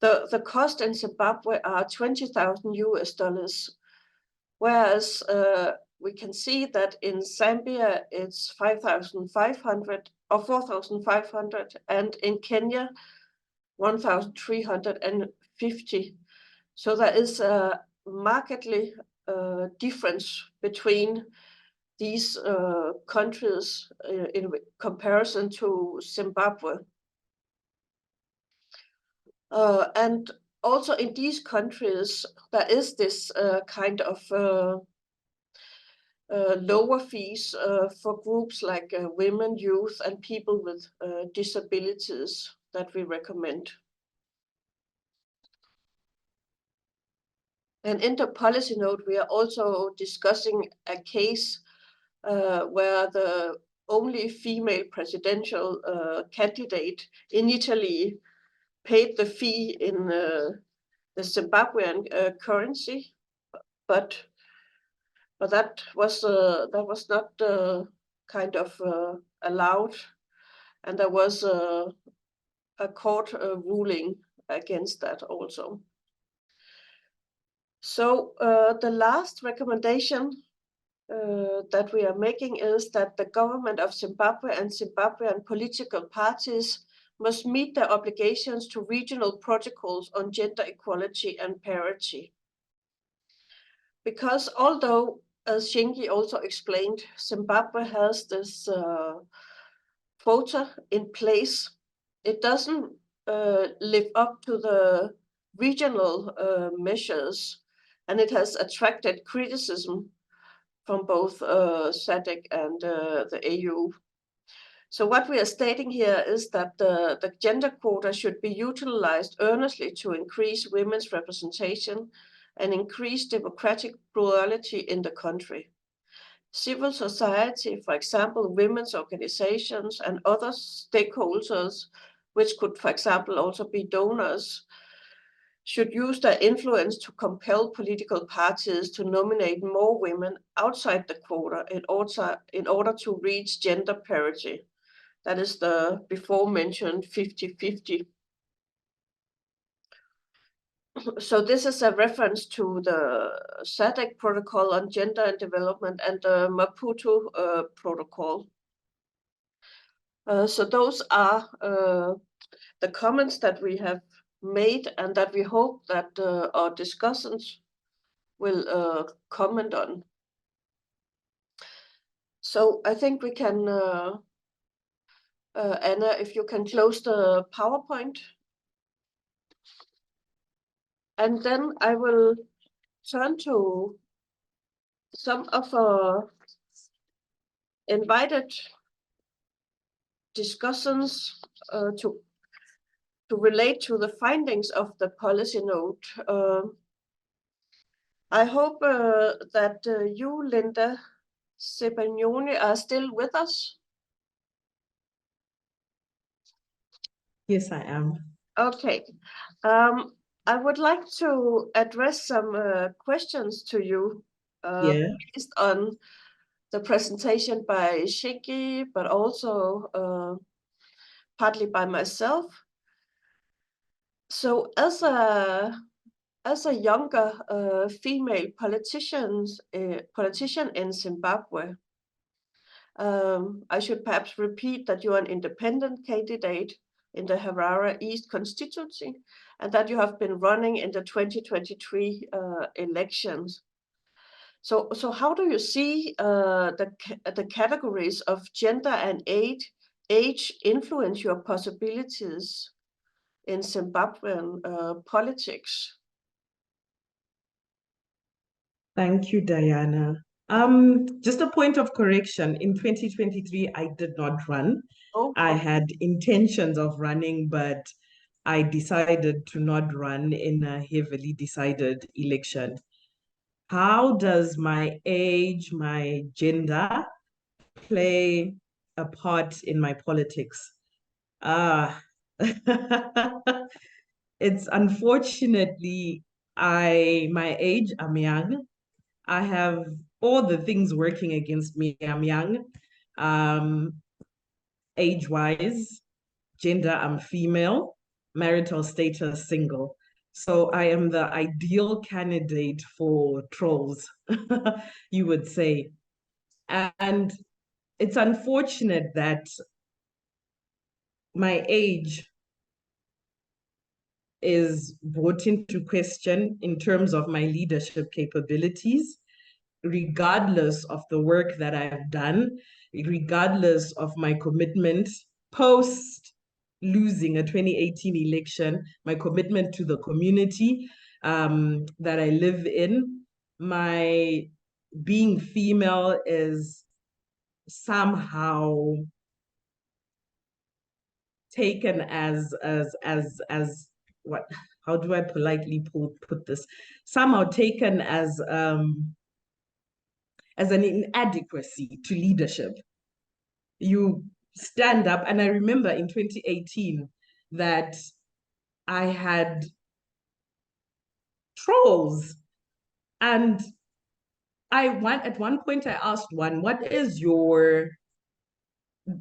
the cost in Zimbabwe are $20,000, whereas we can see that in Zambia it's 5,500 or 4,500, and in Kenya 1,350. So there is a markedly difference between these countries in comparison to Zimbabwe. And also in these countries, there is this kind of lower fees for groups like women, youth, and people with disabilities that we recommend. And in the policy note, we are also discussing a case where the only female presidential candidate in Italy paid the fee in the Zimbabwean currency, but that was not kind of allowed, and there was a court ruling against that also. So the last recommendation that we are making is that the government of Zimbabwe and Zimbabwean political parties must meet their obligations to regional protocols on gender equality and parity. Because although, as Shingi also explained, Zimbabwe has this quota in place, it doesn't live up to the regional measures, and it has attracted criticism from both SADC and the AU. So what we are stating here is that the gender quota should be utilized earnestly to increase women's representation and increase democratic plurality in the country. Civil society, for example, women's organizations and other stakeholders, which could, for example, also be donors, should use their influence to compel political parties to nominate more women outside the quota in order to reach gender parity. That is the before mentioned 50-50. So this is a reference to the SADC protocol on gender and development and the Maputo protocol. So those are the comments that we have made and that we hope that our discussants will comment on. So I think we can, Anna, if you can close the PowerPoint. And then I will turn to some of our invited discussions to relate to the findings of the policy note. I hope that you, Linda Sebagnoni, are still with us. Yes, I am. Okay. I would like to address some questions to you based on the presentation by Shiki, but also partly by myself. So as a younger female politician in Zimbabwe, I should perhaps repeat that you are an independent candidate in the Harare East constituency and that you have been running in the 2023 elections. So how do you see the categories of gender and age influence your possibilities in Zimbabwean politics? Thank you, Diana. Just a point of correction. In 2023, I did not run. Oh, I had intentions of running, but I decided to not run in a heavily decided election. How does my age, my gender play a part in my politics? It's unfortunately, my age, I'm young. I have all the things working against me. I'm young. Age-wise, gender, I'm female. Marital status, single. So I am the ideal candidate for trolls, you would say. And it's unfortunate that my age is brought into question in terms of my leadership capabilities, regardless of the work that I've done, regardless of my commitment post losing a 2018 election, my commitment to the community that I live in. My being female is somehow taken as what, how do I politely put this? Somehow taken as an inadequacy to leadership. You stand up, and I remember in 2018 that I had trolls. And at one point I asked one, what is your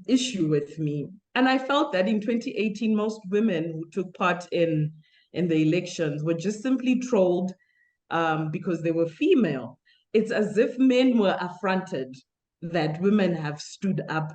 issue with me? And I felt that in 2018, most women who took part in the elections were just simply trolled because they were female. It's as if men were affronted that women have stood up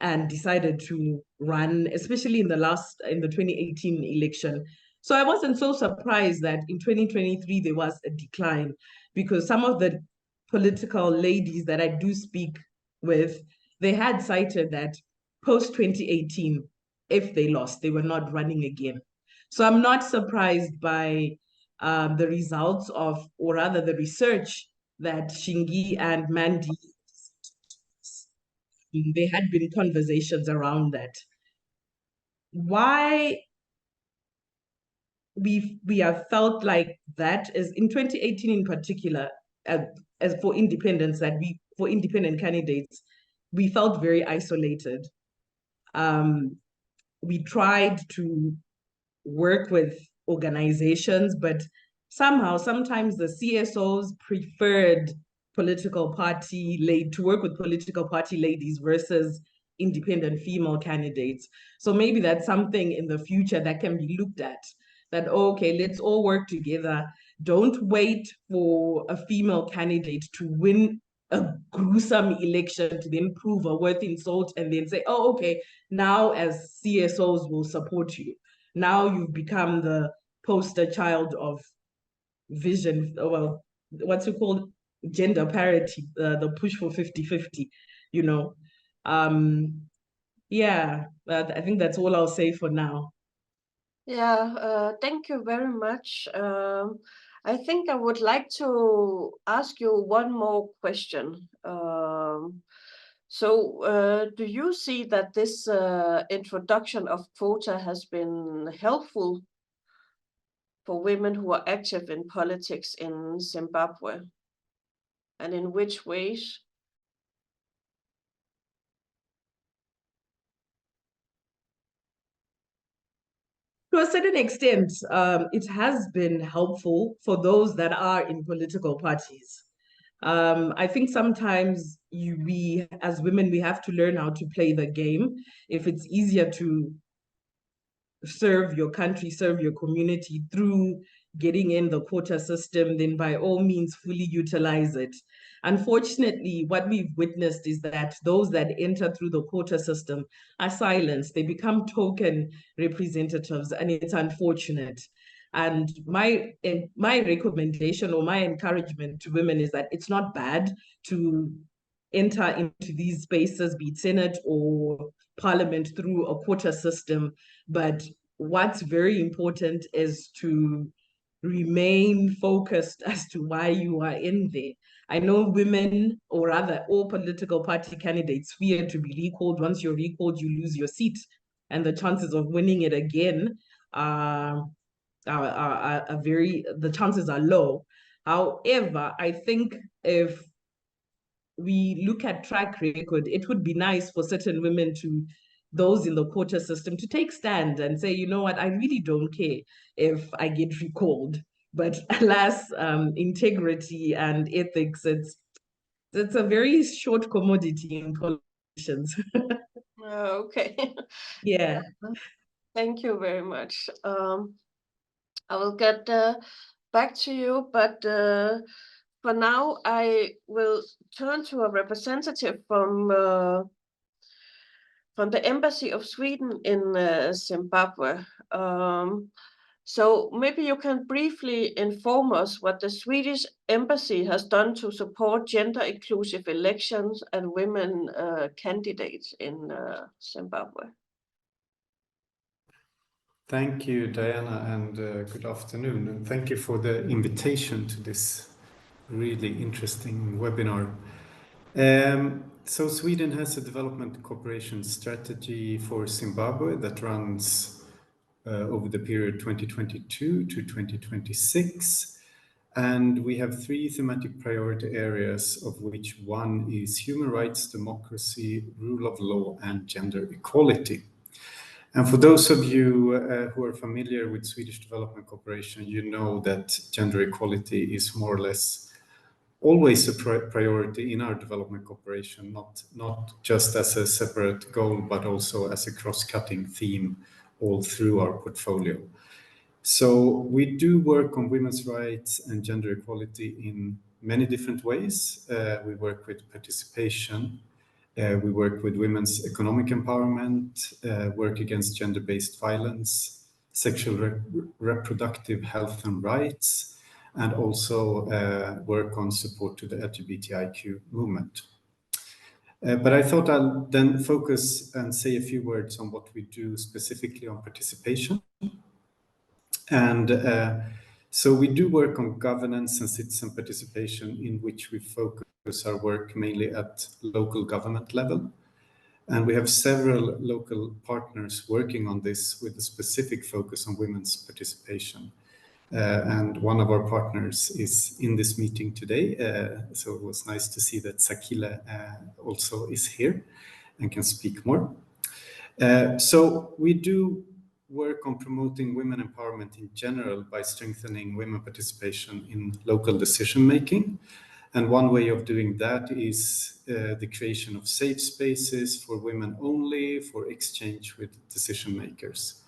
and decided to run, especially in the 2018 election. So I wasn't so surprised that in 2023 there was a decline, because some of the political ladies that I do speak with, they had cited that post 2018, if they lost, they were not running again. So I'm not surprised by the results of, or rather the research that Shingi and Mandy, there had been conversations around that. Why we have felt like that is in 2018 in particular, as for independence, for independent candidates, we felt very isolated. We tried to work with organizations, but sometimes the CSOs preferred to work with political party ladies versus independent female candidates. So maybe that's something in the future that can be looked at, that, okay, let's all work together. Don't wait for a female candidate to win a gruesome election to then prove a worth insult and then say, oh, okay, now as CSOs will support you. Now you've become the poster child of vision, well, what's it called? Gender parity, the push for 50-50, you know. Yeah, I think that's all I'll say for now. Yeah, thank you very much. I think I would like to ask you one more question. Do you see that this introduction of quota has been helpful for women who are active in politics in Zimbabwe? And in which ways? To a certain extent, it has been helpful for those that are in political parties. I think sometimes we, as women, we have to learn how to play the game. If it's easier to serve your country, serve your community through getting in the quota system, then by all means fully utilize it. Unfortunately, what we've witnessed is that those that enter through the quota system are silenced. They become token representatives, and it's unfortunate. And my recommendation or my encouragement to women is that it's not bad to enter into these spaces, be it Senate or Parliament, through a quota system. But what's very important is to remain focused as to why you are in there. I know women, or rather all political party candidates, fear to be recalled. Once you're recalled, you lose your seat, and the chances of winning it again the chances are low. However, I think if we look at track record, it would be nice for certain women, those in the quota system, to take stand and say, you know what, I really don't care if I get recalled. But alas, integrity and ethics, it's a very short commodity in politicians. Okay. Yeah. Thank you very much. I will get back to you, but for now, I will turn to a representative from the Embassy of Sweden in Zimbabwe. So maybe you can briefly inform us what the Swedish Embassy has done to support gender-inclusive elections and women candidates in Zimbabwe. Thank you, Diana, and good afternoon. And thank you for the invitation to this really interesting webinar. So Sweden has a development cooperation strategy for Zimbabwe that runs over the period 2022 to 2026. And we have 3 thematic priority areas, of which one is human rights, democracy, rule of law, and gender equality. And for those of you who are familiar with Swedish development cooperation, you know that gender equality is more or less always a priority in our development cooperation, not just as a separate goal, but also as a cross-cutting theme all through our portfolio. So we do work on women's rights and gender equality in many different ways. We work with participation, we work with women's economic empowerment, work against gender-based violence, sexual reproductive health and rights, and also work on support to the LGBTIQ movement. But I thought I'll then focus and say a few words on what we do specifically on participation. And so we do work on governance and citizen participation, in which we focus our work mainly at local government level. And we have several local partners working on this with a specific focus on women's participation. And one of our partners is in this meeting today. So it was nice to see that Sakile also is here and can speak more. So we do work on promoting women empowerment in general by strengthening women participation in local decision making. And one way of doing that is the creation of safe spaces for women only, for exchange with decision makers.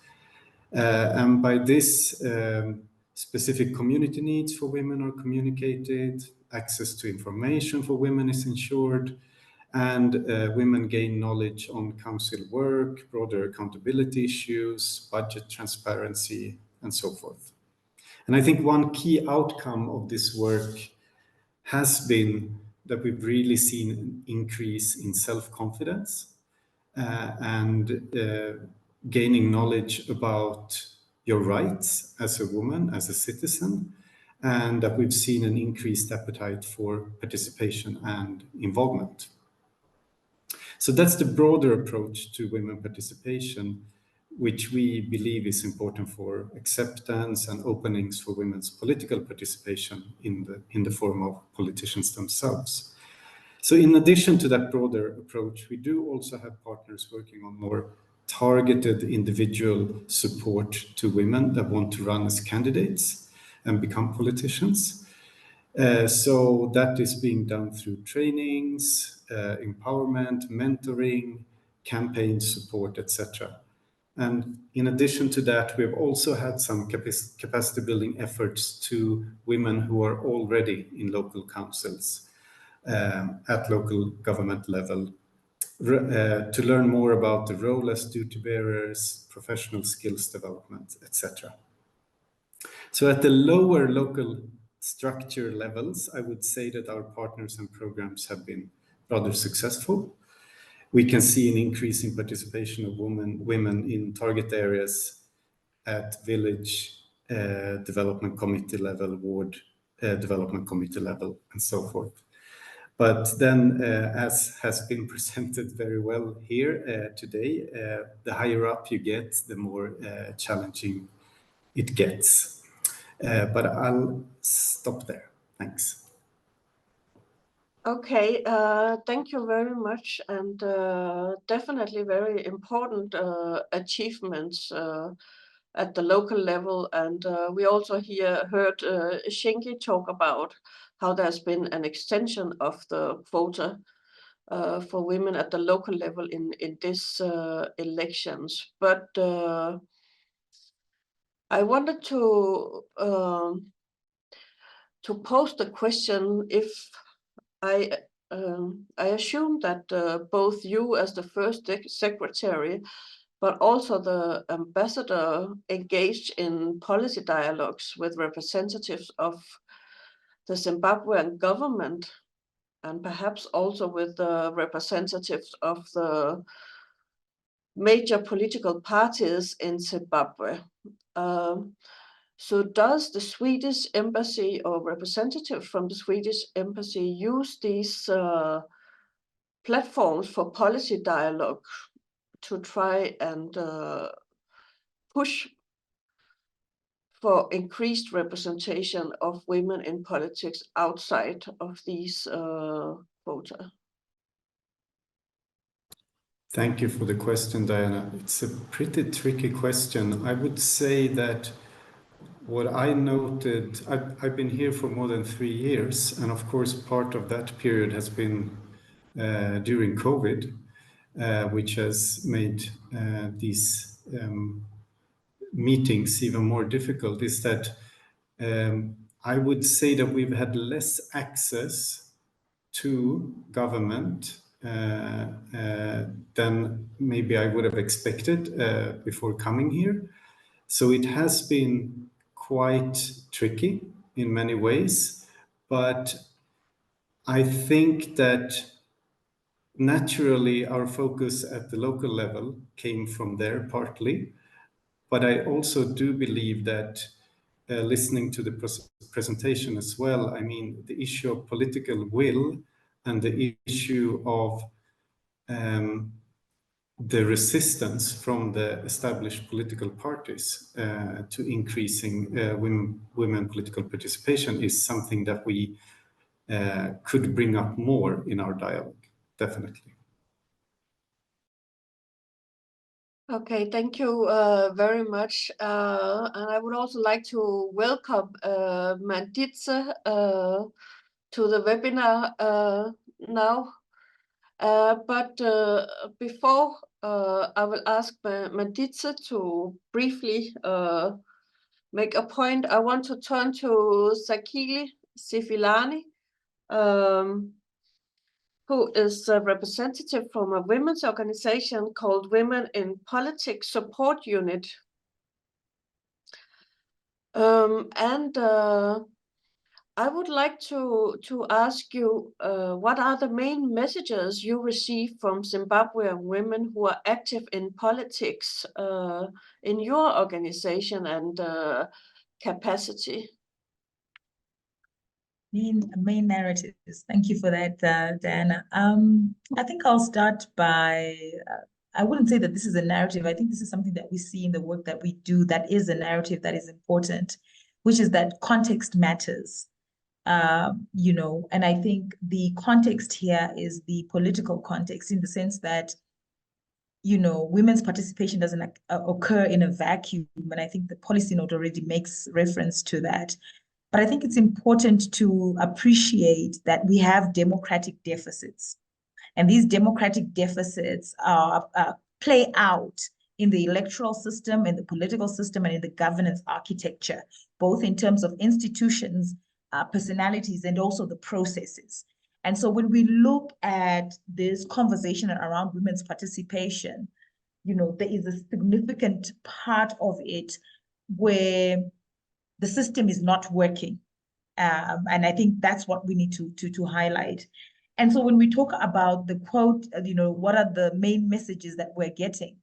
And by this, specific community needs for women are communicated, access to information for women is ensured, and women gain knowledge on council work, broader accountability issues, budget transparency, and so forth. And I think one key outcome of this work has been that we've really seen an increase in self-confidence and gaining knowledge about your rights as a woman, as a citizen, and that we've seen an increased appetite for participation and involvement. So that's the broader approach to women participation, which we believe is important for acceptance and openings for women's political participation in the form of politicians themselves. So in addition to that broader approach, we do also have partners working on more targeted individual support to women that want to run as candidates and become politicians. So that is being done through trainings, empowerment, mentoring, campaign support, etc. And in addition to that, we've also had some capacity building efforts to women who are already in local councils at local government level to learn more about the role as duty bearers, professional skills development, etc. So at the lower local structure levels, I would say that our partners and programs have been rather successful. We can see an increase in participation of women in target areas at village development committee level, ward development committee level, and so forth. But then, as has been presented very well here today, the higher up you get, the more challenging it gets. But I'll stop there. Thanks. Okay, thank you very much, and definitely very important achievements at the local level. And we also heard Shinki talk about how there's been an extension of the quota for women at the local level in this elections. But I wanted to pose the question, if I assume that both you as the first secretary, but also the ambassador, engaged in policy dialogues with representatives of the Zimbabwean government, and perhaps also with the representatives of the major political parties in Zimbabwe. So does the Swedish embassy or representative from the Swedish embassy use these platforms for policy dialogue to try and push for increased representation of women in politics outside of these quota? Thank you for the question, Diana. It's a pretty tricky question. I would say that what I noted, I've been here for more than 3 years, and of course, part of that period has been during COVID, which has made these meetings even more difficult, is that I would say that we've had less access to government than maybe I would have expected before coming here. So it has been quite tricky in many ways, but I think that naturally our focus at the local level came from there partly, but I also do believe that listening to the presentation as well, I mean, the issue of political will and the issue of the resistance from the established political parties to increasing women political participation is something that we could bring up more in our dialogue, definitely. Okay, thank you very much. And I would also like to welcome Manditze to the webinar now. But before I will ask Manditze to briefly make a point, I want to turn to Sakili Sifilani, who is a representative from a women's organization called Women in Politics Support Unit. I would like to ask you, what are the main messages you receive from Zimbabwean women who are active in politics in your organization and capacity? Main narratives. Thank you for that, Diana. I think I'll start by, I wouldn't say that this is a narrative. I think this is something that we see in the work that we do that is a narrative that is important, which is that context matters. And I think the context here is the political context, in the sense that, women's participation doesn't occur in a vacuum. And I think the policy note already makes reference to that. But I think it's important to appreciate that we have democratic deficits. And these democratic deficits play out in the electoral system, in the political system, and in the governance architecture, both in terms of institutions, personalities, and also the processes. And so when we look at this conversation around women's participation, there is a significant part of it where the system is not working. And I think that's what we need to highlight. And so when we talk about the quote, what are the main messages that we're getting?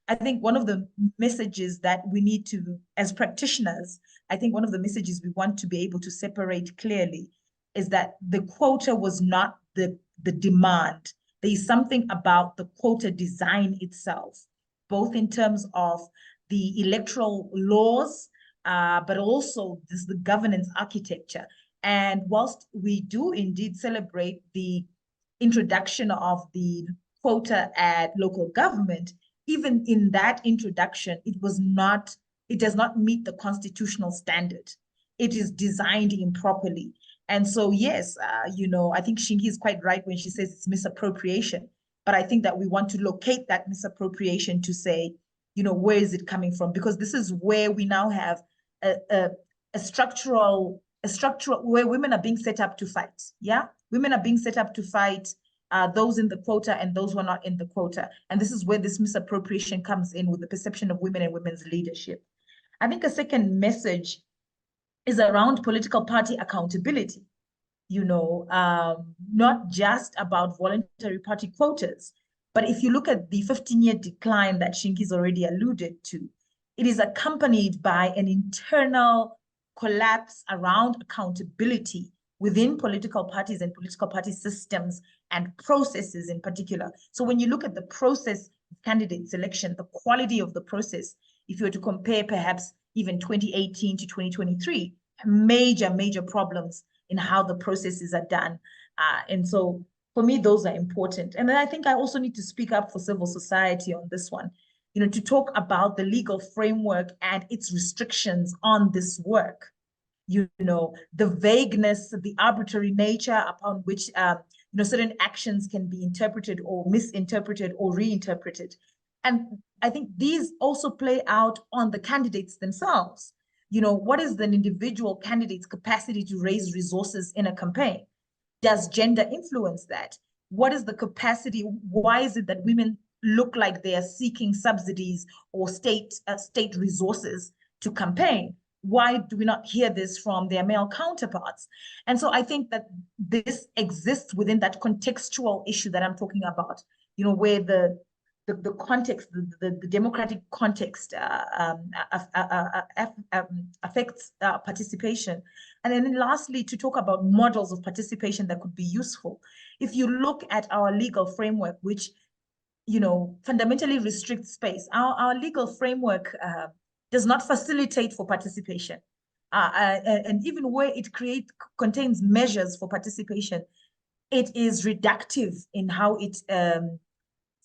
I think one of the messages that we need to, as practitioners, I think one of the messages we want to be able to separate clearly is that the quota was not the demand. There is something about the quota design itself, both in terms of the electoral laws, but also the governance architecture. And whilst we do indeed celebrate the introduction of the quota at local government, even in that introduction, it does not meet the constitutional standard. It is designed improperly. And so, yes, I think Shingi is quite right when she says it's misappropriation. But I think that we want to locate that misappropriation to say, where is it coming from? Because this is where we now have a structural where women are being set up to fight. Yeah, women are being set up to fight those in the quota and those who are not in the quota. And this is where this misappropriation comes in with the perception of women and women's leadership. I think a second message is around political party accountability, not just about voluntary party quotas. But if you look at the 15-year decline that Shinki's already alluded to, it is accompanied by an internal collapse around accountability within political parties and political party systems and processes in particular. So when you look at the process of candidate selection, the quality of the process, if you were to compare perhaps even 2018 to 2023, major problems in how the processes are done. And so For me, those are important. And then I think I also need to speak up for civil society on this one, to talk about the legal framework and its restrictions on this work. The vagueness, the arbitrary nature upon which, certain actions can be interpreted or misinterpreted or reinterpreted. And I think these also play out on the candidates themselves. What is an individual candidate's capacity to raise resources in a campaign? Does gender influence that? What is the capacity? Why is it that women look like they are seeking subsidies or state resources to campaign? Why do we not hear this from their male counterparts? And so I think that this exists within that contextual issue that I'm talking about, where the context, the democratic context affects participation. And then lastly, to talk about models of participation that could be useful. If you look at our legal framework, which fundamentally restricts space, our legal framework does not facilitate for participation. And even where it contains measures for participation, it is reductive in how it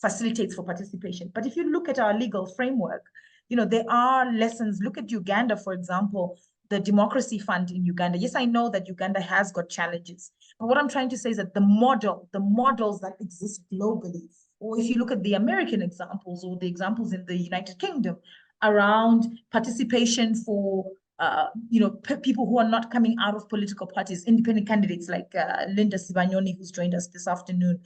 facilitates for participation. But if you look at our legal framework, there are lessons. Look at Uganda, for example, the Democracy Fund in Uganda. Yes, I know that Uganda has got challenges, but what I'm trying to say is that the models that exist globally, or if you look at the American examples or the examples in the United Kingdom around participation for people who are not coming out of political parties, independent candidates like Linda Sibanyoni, who's joined us this afternoon,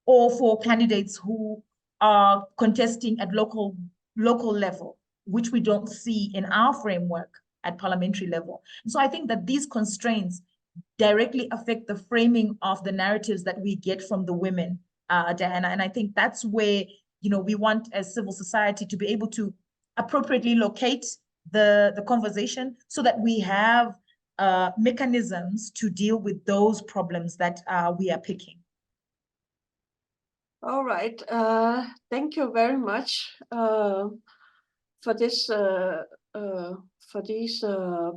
or for candidates who are contesting at local level, which we don't see in our framework at parliamentary level. So I think that these constraints directly affect the framing of the narratives that we get from the women, Diana. And I think that's where, we want as civil society to be able to appropriately locate the conversation so that we have mechanisms to deal with those problems that we are picking. All right. Thank you very much for this for these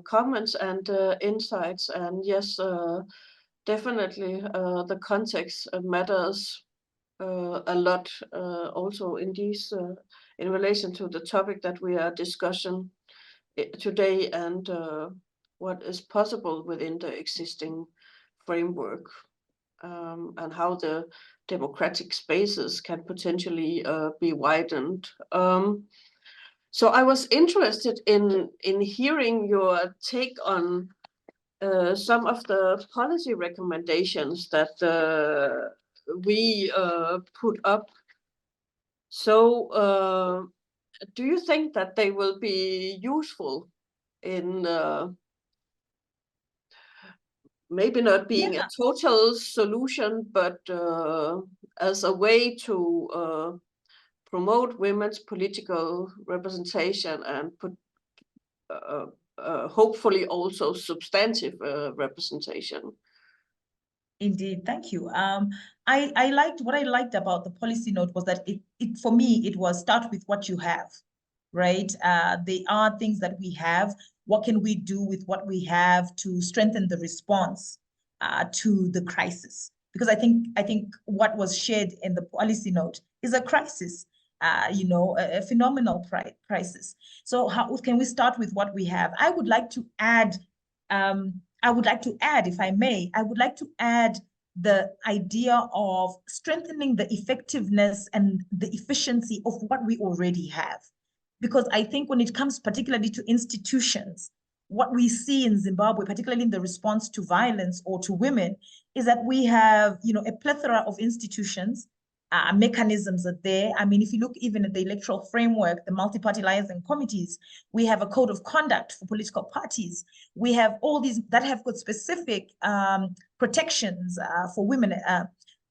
comments and insights. And yes, definitely the context matters a lot also in these in relation to the topic that we are discussing today, and what is possible within the existing framework, and how the democratic spaces can potentially be widened. So I was interested in hearing your take on some of the policy recommendations that we put up. So do you think that they will be useful in maybe not being a total solution, but as a way to promote women's political representation and put hopefully also substantive representation? Indeed, thank you. What I liked about the policy note was that it for me, it was start with what you have, right? They are things that we have. What can we do with what we have to strengthen the response to the crisis? Because I think what was shared in the policy note is a crisis, a phenomenal crisis. So how can we start with what we have? I would like to add, if I may, the idea of strengthening the effectiveness and the efficiency of what we already have. Because I think when it comes particularly to institutions, what we see in Zimbabwe, particularly in the response to violence or to women, is that we have, a plethora of institutions, mechanisms are there. I mean, if you look even at the electoral framework, the multi-party liaison committees, we have a code of conduct for political parties. We have all these that have got specific protections for women,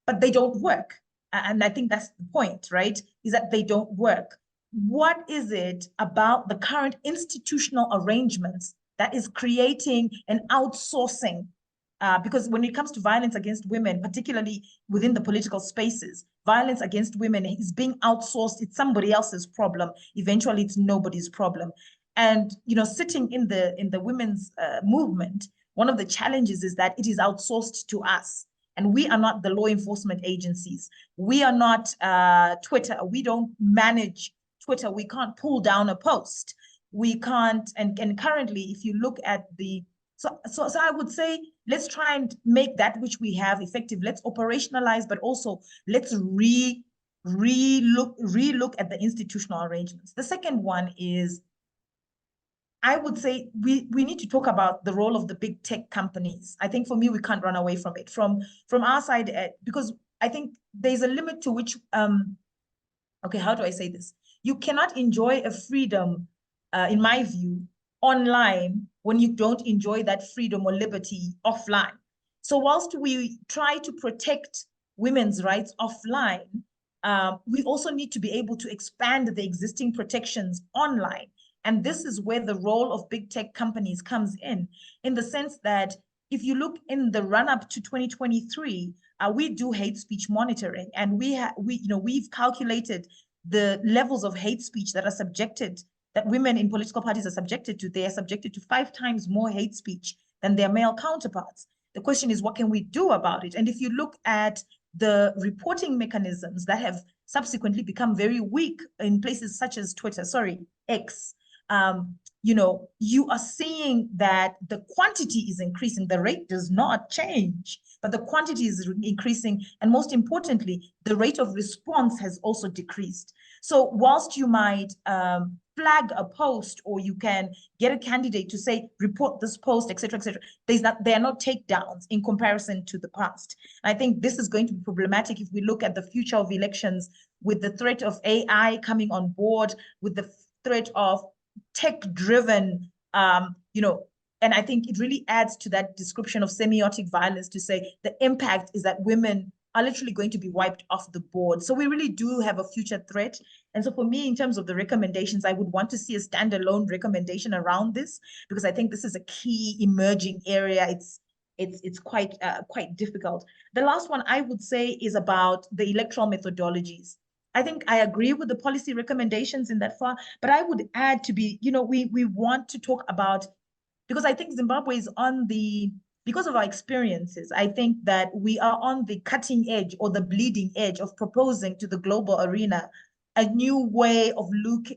but they don't work. And I think that's the point, right? Is that they don't work. What is it about the current institutional arrangements that is creating an outsourcing? Because when it comes to violence against women, particularly within the political spaces, violence against women is being outsourced. It's somebody else's problem. Eventually, it's nobody's problem. And sitting in the women's movement, one of the challenges is that it is outsourced to us. And we are not the law enforcement agencies. We are not Twitter. We don't manage Twitter. We can't pull down a post. We can't, and currently, if you look at the, so I would say, let's try and make that which we have effective. Let's operationalize, but also let's relook at the institutional arrangements. The second one is, I would say we need to talk about the role of the big tech companies. I think for me, we can't run away from it. From our side, because I think there's a limit to which, okay, how do I say this? You cannot enjoy a freedom, in my view, online when you don't enjoy that freedom or liberty offline. So whilst we try to protect women's rights offline, we also need to be able to expand the existing protections online. And this is where the role of big tech companies comes in the sense that if you look in the run-up to 2023, we do hate speech monitoring, and we've calculated the levels of hate speech that women in political parties are subjected to. They are subjected to 5 times more hate speech than their male counterparts. The question is, what can we do about it? And if you look at the reporting mechanisms that have subsequently become very weak in places such as X, you are seeing that the quantity is increasing. The rate does not change, but the quantity is increasing. And most importantly, the rate of response has also decreased. So whilst you might flag a post, or you can get a candidate to say, report this post, et cetera, there are no takedowns in comparison to the past. And I think this is going to be problematic if we look at the future of elections, with the threat of AI coming on board, with the threat of tech-driven, and I think it really adds to that description of semiotic violence to say the impact is that women are literally going to be wiped off the board. So we really do have a future threat. And so for me, in terms of the recommendations, I would want to see a standalone recommendation around this, because I think this is a key emerging area. It's quite difficult. The last one I would say is about the electoral methodologies. I think I agree with the policy recommendations in that far, but I would add to be, we want to talk about, because I think Zimbabwe is because of our experiences, I think that we are on the cutting edge or the bleeding edge of proposing to the global arena a new way of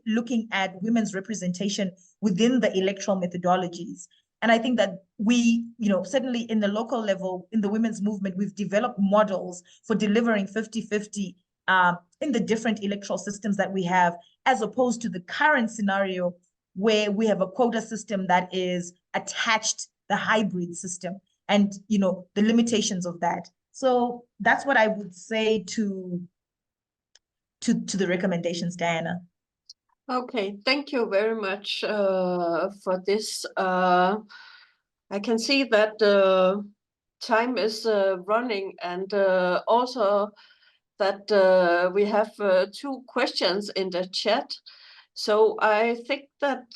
looking at women's representation within the electoral methodologies. And I think that we, certainly in the local level, in the women's movement, we've developed models for delivering 50-50 in the different electoral systems that we have, as opposed to the current scenario where we have a quota system that is attached, the hybrid system, and the limitations of that. So that's what I would say to the recommendations, Diana. Okay, thank you very much for this. I can see that time is running, and also that we have 2 questions in the chat. So I think that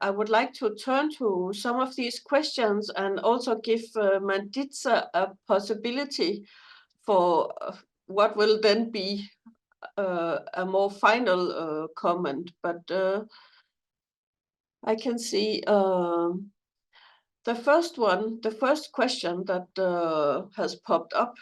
I would like to turn to some of these questions and also give Manditsa a possibility for what will then be a more final comment. But I can see the first question that has popped up.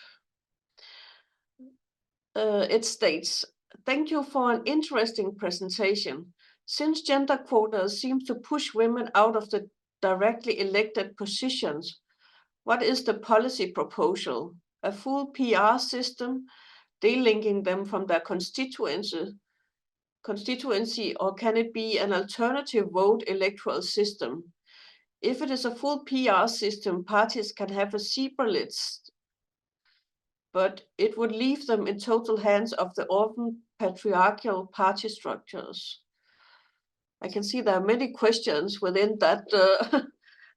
It states, "Thank you for an interesting presentation. Since gender quotas seem to push women out of the directly elected positions, what is the policy proposal? A full PR system, delinking them from their constituency, or can it be an alternative vote electoral system? If it is a full PR system, parties can have a zebra list, but it would leave them in total hands of the often patriarchal party structures." I can see there are many questions within that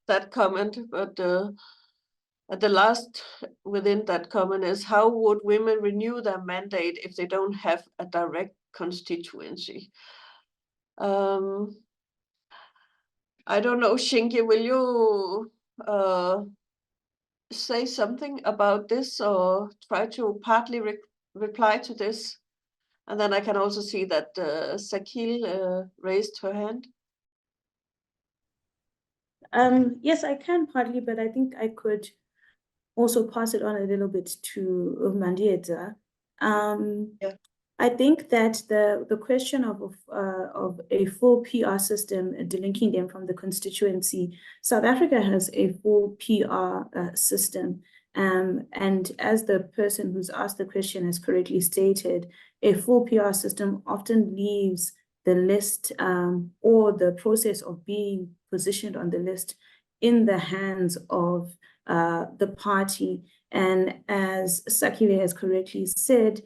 that comment, but the last within that comment is, how would women renew their mandate if they don't have a direct constituency? I don't know, Shinki, will you say something about this, or try to partly reply to this? And then I can also see that Sakil raised her hand. Yes, I can partly, but I think I could also pass it on a little bit to Mandiedza. Yeah. I think that the question of a full PR system and delinking them from the constituency, South Africa has a full PR system. And as the person who's asked the question has correctly stated, a full PR system often leaves the list or the process of being positioned on the list in the hands of the party. And as Sakile has correctly said,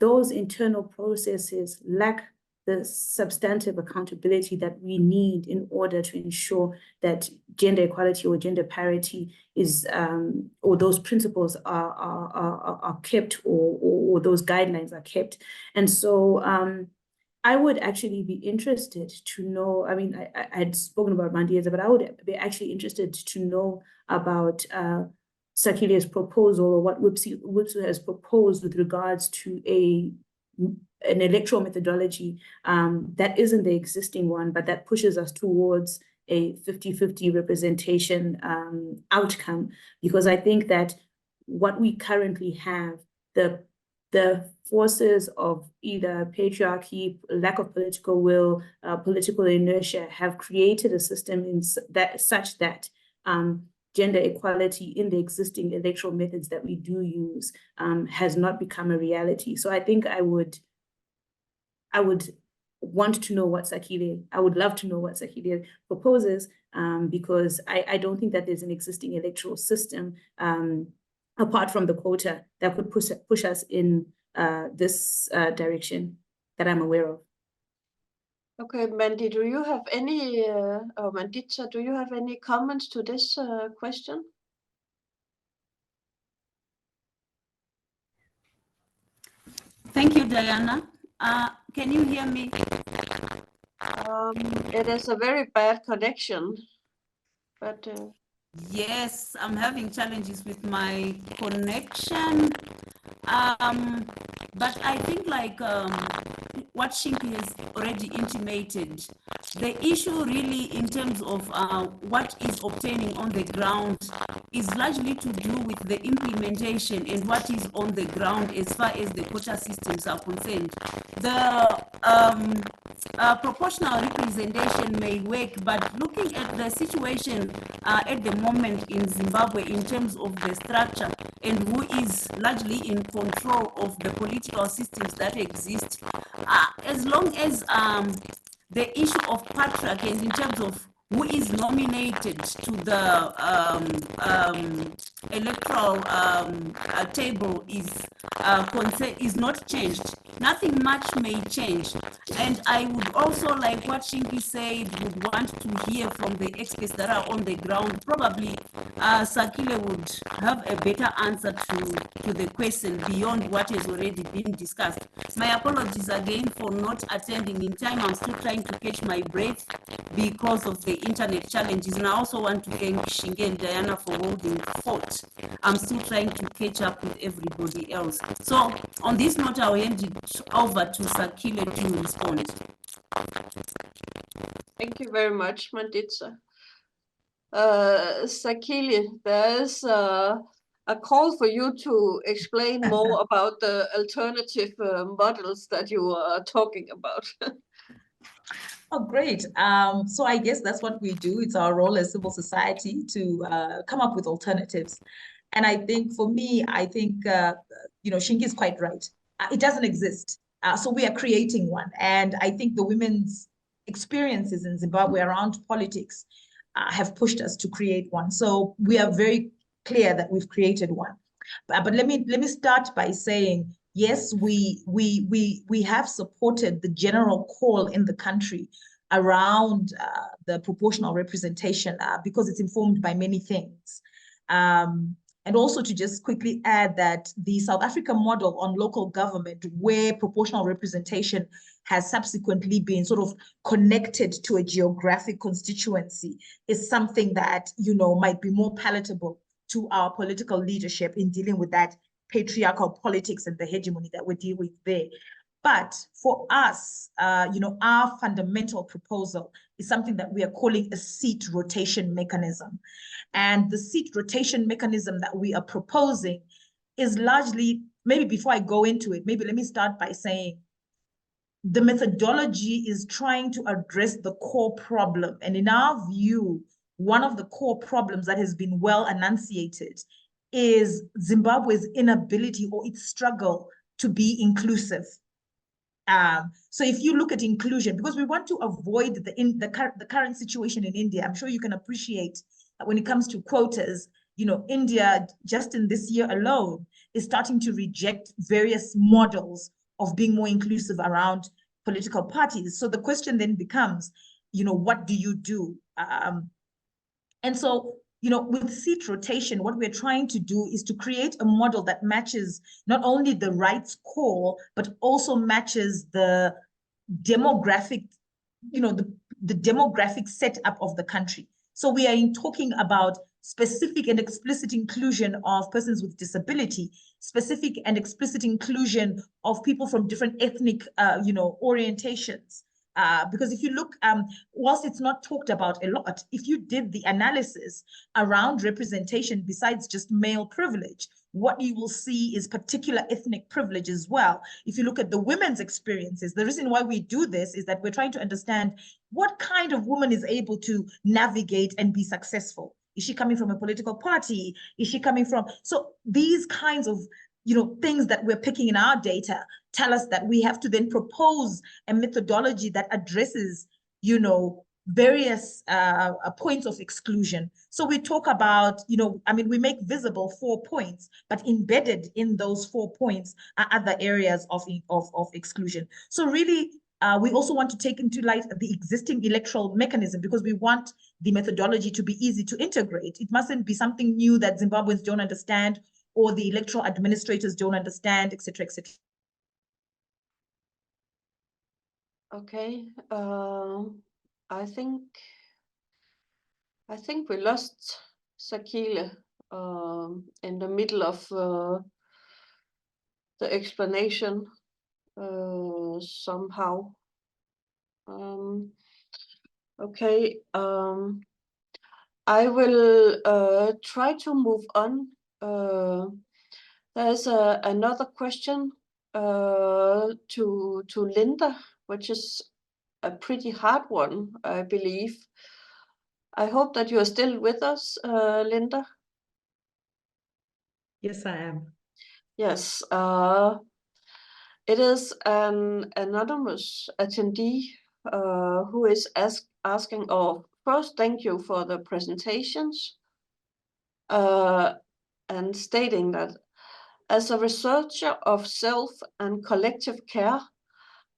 those internal processes lack the substantive accountability that we need in order to ensure that gender equality or gender parity is, or those principles are kept, or those guidelines are kept. And so I would actually be interested to know, I mean, I had spoken about Mandiedza, but I would be actually interested to know about Sakile's proposal, or what WIPSU has proposed with regards to an electoral methodology that isn't the existing one, but that pushes us towards a 50-50 representation outcome. Because I think that what we currently have, the forces of either patriarchy, lack of political will, political inertia, have created a system such that gender equality in the existing electoral methods that we do use has not become a reality. So I think I would want to know what Sakile, I would love to know what Sakile proposes, because I don't think that there's an existing electoral system apart from the quota that could push us in this direction that I'm aware of. Okay, Mandy, do you have any, or Manditza, do you have any comments to this question? Thank you, Diana. Can you hear me? It is a very bad connection, but Yes, I'm having challenges with my connection. But I think what Shinki has already intimated, the issue really in terms of what is obtaining on the ground is largely to do with the implementation and what is on the ground as far as the quota systems are concerned. The proportional representation may work, but looking at the situation at the moment in Zimbabwe in terms of the structure and who is largely in control of the political systems that exist, as long as the issue of patriarchy and in terms of who is nominated to the electoral table is not changed, nothing much may change. And I would also, like what Shinki said, would want to hear from the experts that are on the ground. Probably Sakile would have a better answer to the question beyond what has already been discussed. My apologies again for not attending in time. I'm still trying to catch my breath because of the internet challenges, and I also want to thank Shinge and Diana for holding fort. I'm still trying to catch up with everybody else. So on this note, I'll hand it over to Sakile to respond. thank you very much, Manditza. Sakile, there's a call for you to explain more about the alternative models that you are talking about. Oh, great. So I guess that's what we do. It's our role as civil society to come up with alternatives. And I think for me, Shinki is quite right. It doesn't exist. So we are creating one. And I think the women's experiences in Zimbabwe around politics have pushed us to create one. So we are very clear that we've created one. But let me start by saying, yes, we have supported the general call in the country around the proportional representation because it's informed by many things. And also to just quickly add that the South African model on local government, where proportional representation has subsequently been sort of connected to a geographic constituency, is something that, might be more palatable to our political leadership in dealing with that patriarchal politics and the hegemony that we're dealing with there. But for us, our fundamental proposal is something that we are calling a seat rotation mechanism. And the seat rotation mechanism that we are proposing is largely, maybe before I go into it, maybe let me start by saying the methodology is trying to address the core problem. And in our view, one of the core problems that has been well enunciated is Zimbabwe's inability or its struggle to be inclusive. So if you look at inclusion, because we want to avoid the current situation in India, I'm sure you can appreciate that when it comes to quotas, India just in this year alone is starting to reject various models of being more inclusive around political parties. So the question then becomes, what do you do? And so, with seat rotation, what we're trying to do is to create a model that matches not only the rights core, but also matches the demographic, the demographic setup of the country. So we are talking about specific and explicit inclusion of persons with disability, specific and explicit inclusion of people from different ethnic, orientations. Because if you look, whilst it's not talked about a lot, if you did the analysis around representation besides just male privilege, what you will see is particular ethnic privilege as well. If you look at the women's experiences, the reason why we do this is that we're trying to understand what kind of woman is able to navigate and be successful. Is she coming from a political party? Is she coming from? So these kinds of things that we're picking in our data tell us that we have to then propose a methodology that addresses, various points of exclusion. So we talk about, we make visible 4 points, but embedded in those 4 points are other areas of exclusion. So really, we also want to take into light the existing electoral mechanism because we want the methodology to be easy to integrate. It mustn't be something new that Zimbabweans don't understand or the electoral administrators don't understand, et cetera, et cetera. Okay, I think we lost Sakile in the middle of the explanation somehow. Okay, I will try to move on. There's another question to Linda, which is a pretty hard one, I believe. I hope that you are still with us, Linda. Yes, I am. Yes, it is an anonymous attendee who is asking, first, thank you for the presentations, and stating that as a researcher of self and collective care,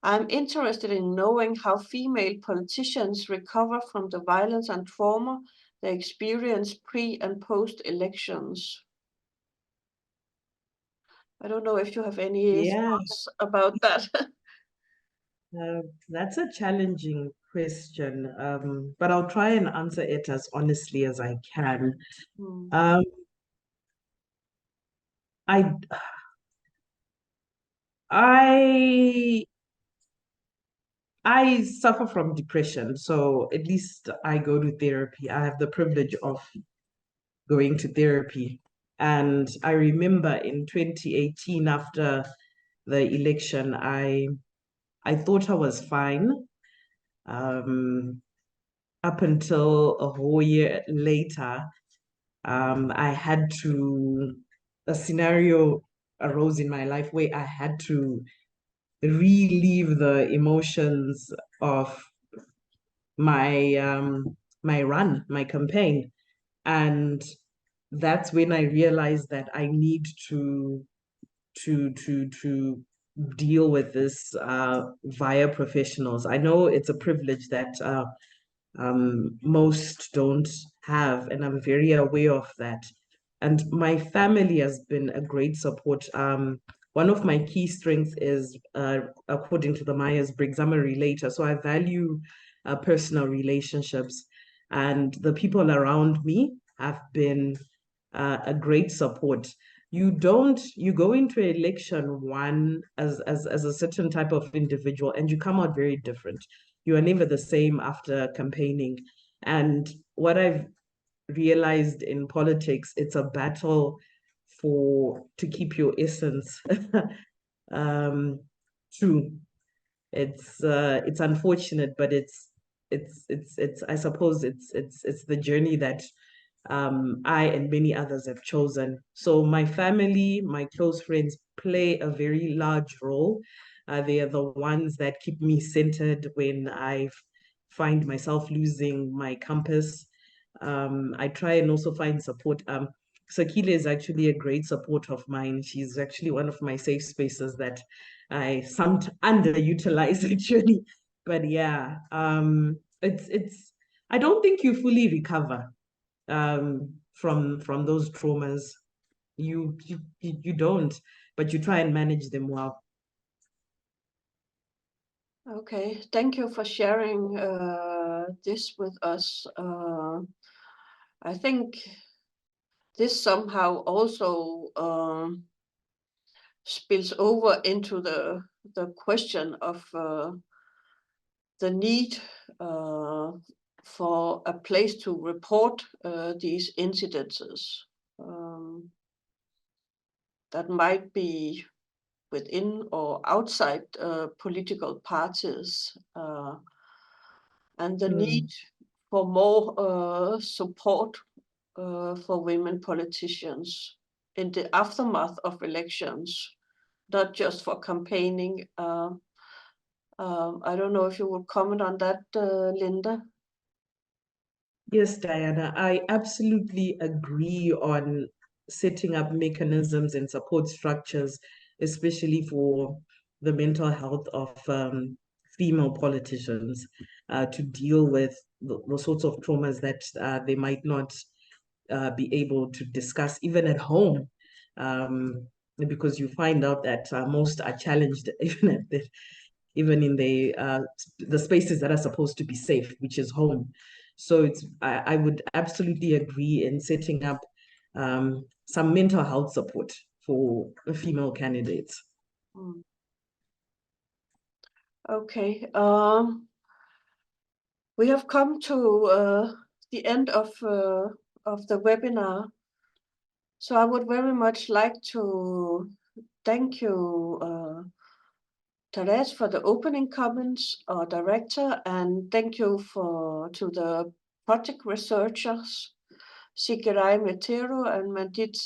I'm interested in knowing how female politicians recover from the violence and trauma they experience pre and post elections. I don't know if you have any thoughts about that. That's a challenging question, but I'll try and answer it as honestly as I can. I suffer from depression, so at least I go to therapy. I have the privilege of going to therapy. And I remember in 2018, after the election, I thought I was fine. Up until a whole year later, a scenario arose in my life where I had to relieve the emotions of my campaign. And that's when I realized that I need to deal with this via professionals. I know it's a privilege that most don't have, and I'm very aware of that. And my family has been a great support. One of my key strengths is, according to the Myers-Briggs, I'm a relator, so I value personal relationships. And the people around me have been a great support. you go into election one as a certain type of individual, and you come out very different. You are never the same after campaigning. And what I've realized in politics, it's a battle to keep your essence true. It's unfortunate, but it's I suppose it's the journey that I and many others have chosen. So my family, my close friends play a very large role. They are the ones that keep me centered when I find myself losing my compass. I try and also find support. Sakile is actually a great support of mine. She's actually one of my safe spaces that I underutilize actually. But yeah, it's I don't think you fully recover from those traumas. You don't, but you try and manage them well. Okay, thank you for sharing this with us. I think this somehow also spills over into the question of the need for a place to report these incidences that might be within or outside political parties, and the need for more support for women politicians in the aftermath of elections, not just for campaigning. I don't know if you would comment on that, Linda. Yes, Diana, I absolutely agree on setting up mechanisms and support structures, especially for the mental health of female politicians, to deal with the sorts of traumas that they might not be able to discuss even at home, because you find out that most are challenged even in the spaces that are supposed to be safe, which is home. So I would absolutely agree in setting up some mental health support for female candidates. Okay, we have come to the end of the webinar. So I would very much like to thank you, Therese, for the opening comments, our director, and thank you to the project researchers, Sikirai Metero and Mandit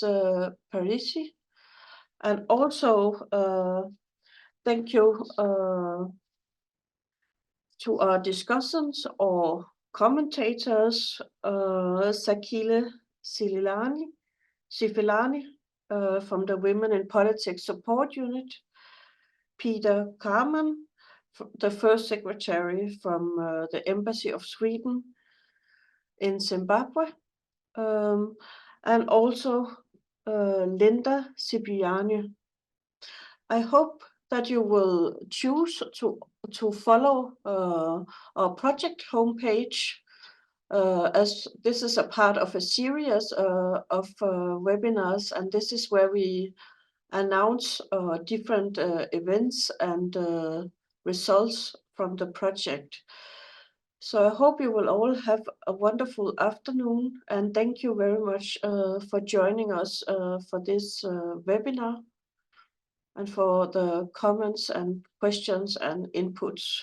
Parisi. And also thank you to our discussants or commentators, Sakile Sifilani from the Women in Politics Support Unit, Peter Carman, the first secretary from the Embassy of Sweden in Zimbabwe, and also Linda Cipriani. I hope that you will choose to follow our project homepage, as this is a part of a series of webinars, and this is where we announce different events and results from the project. So I hope you will all have a wonderful afternoon, and thank you very much for joining us for this webinar and for the comments and questions and inputs.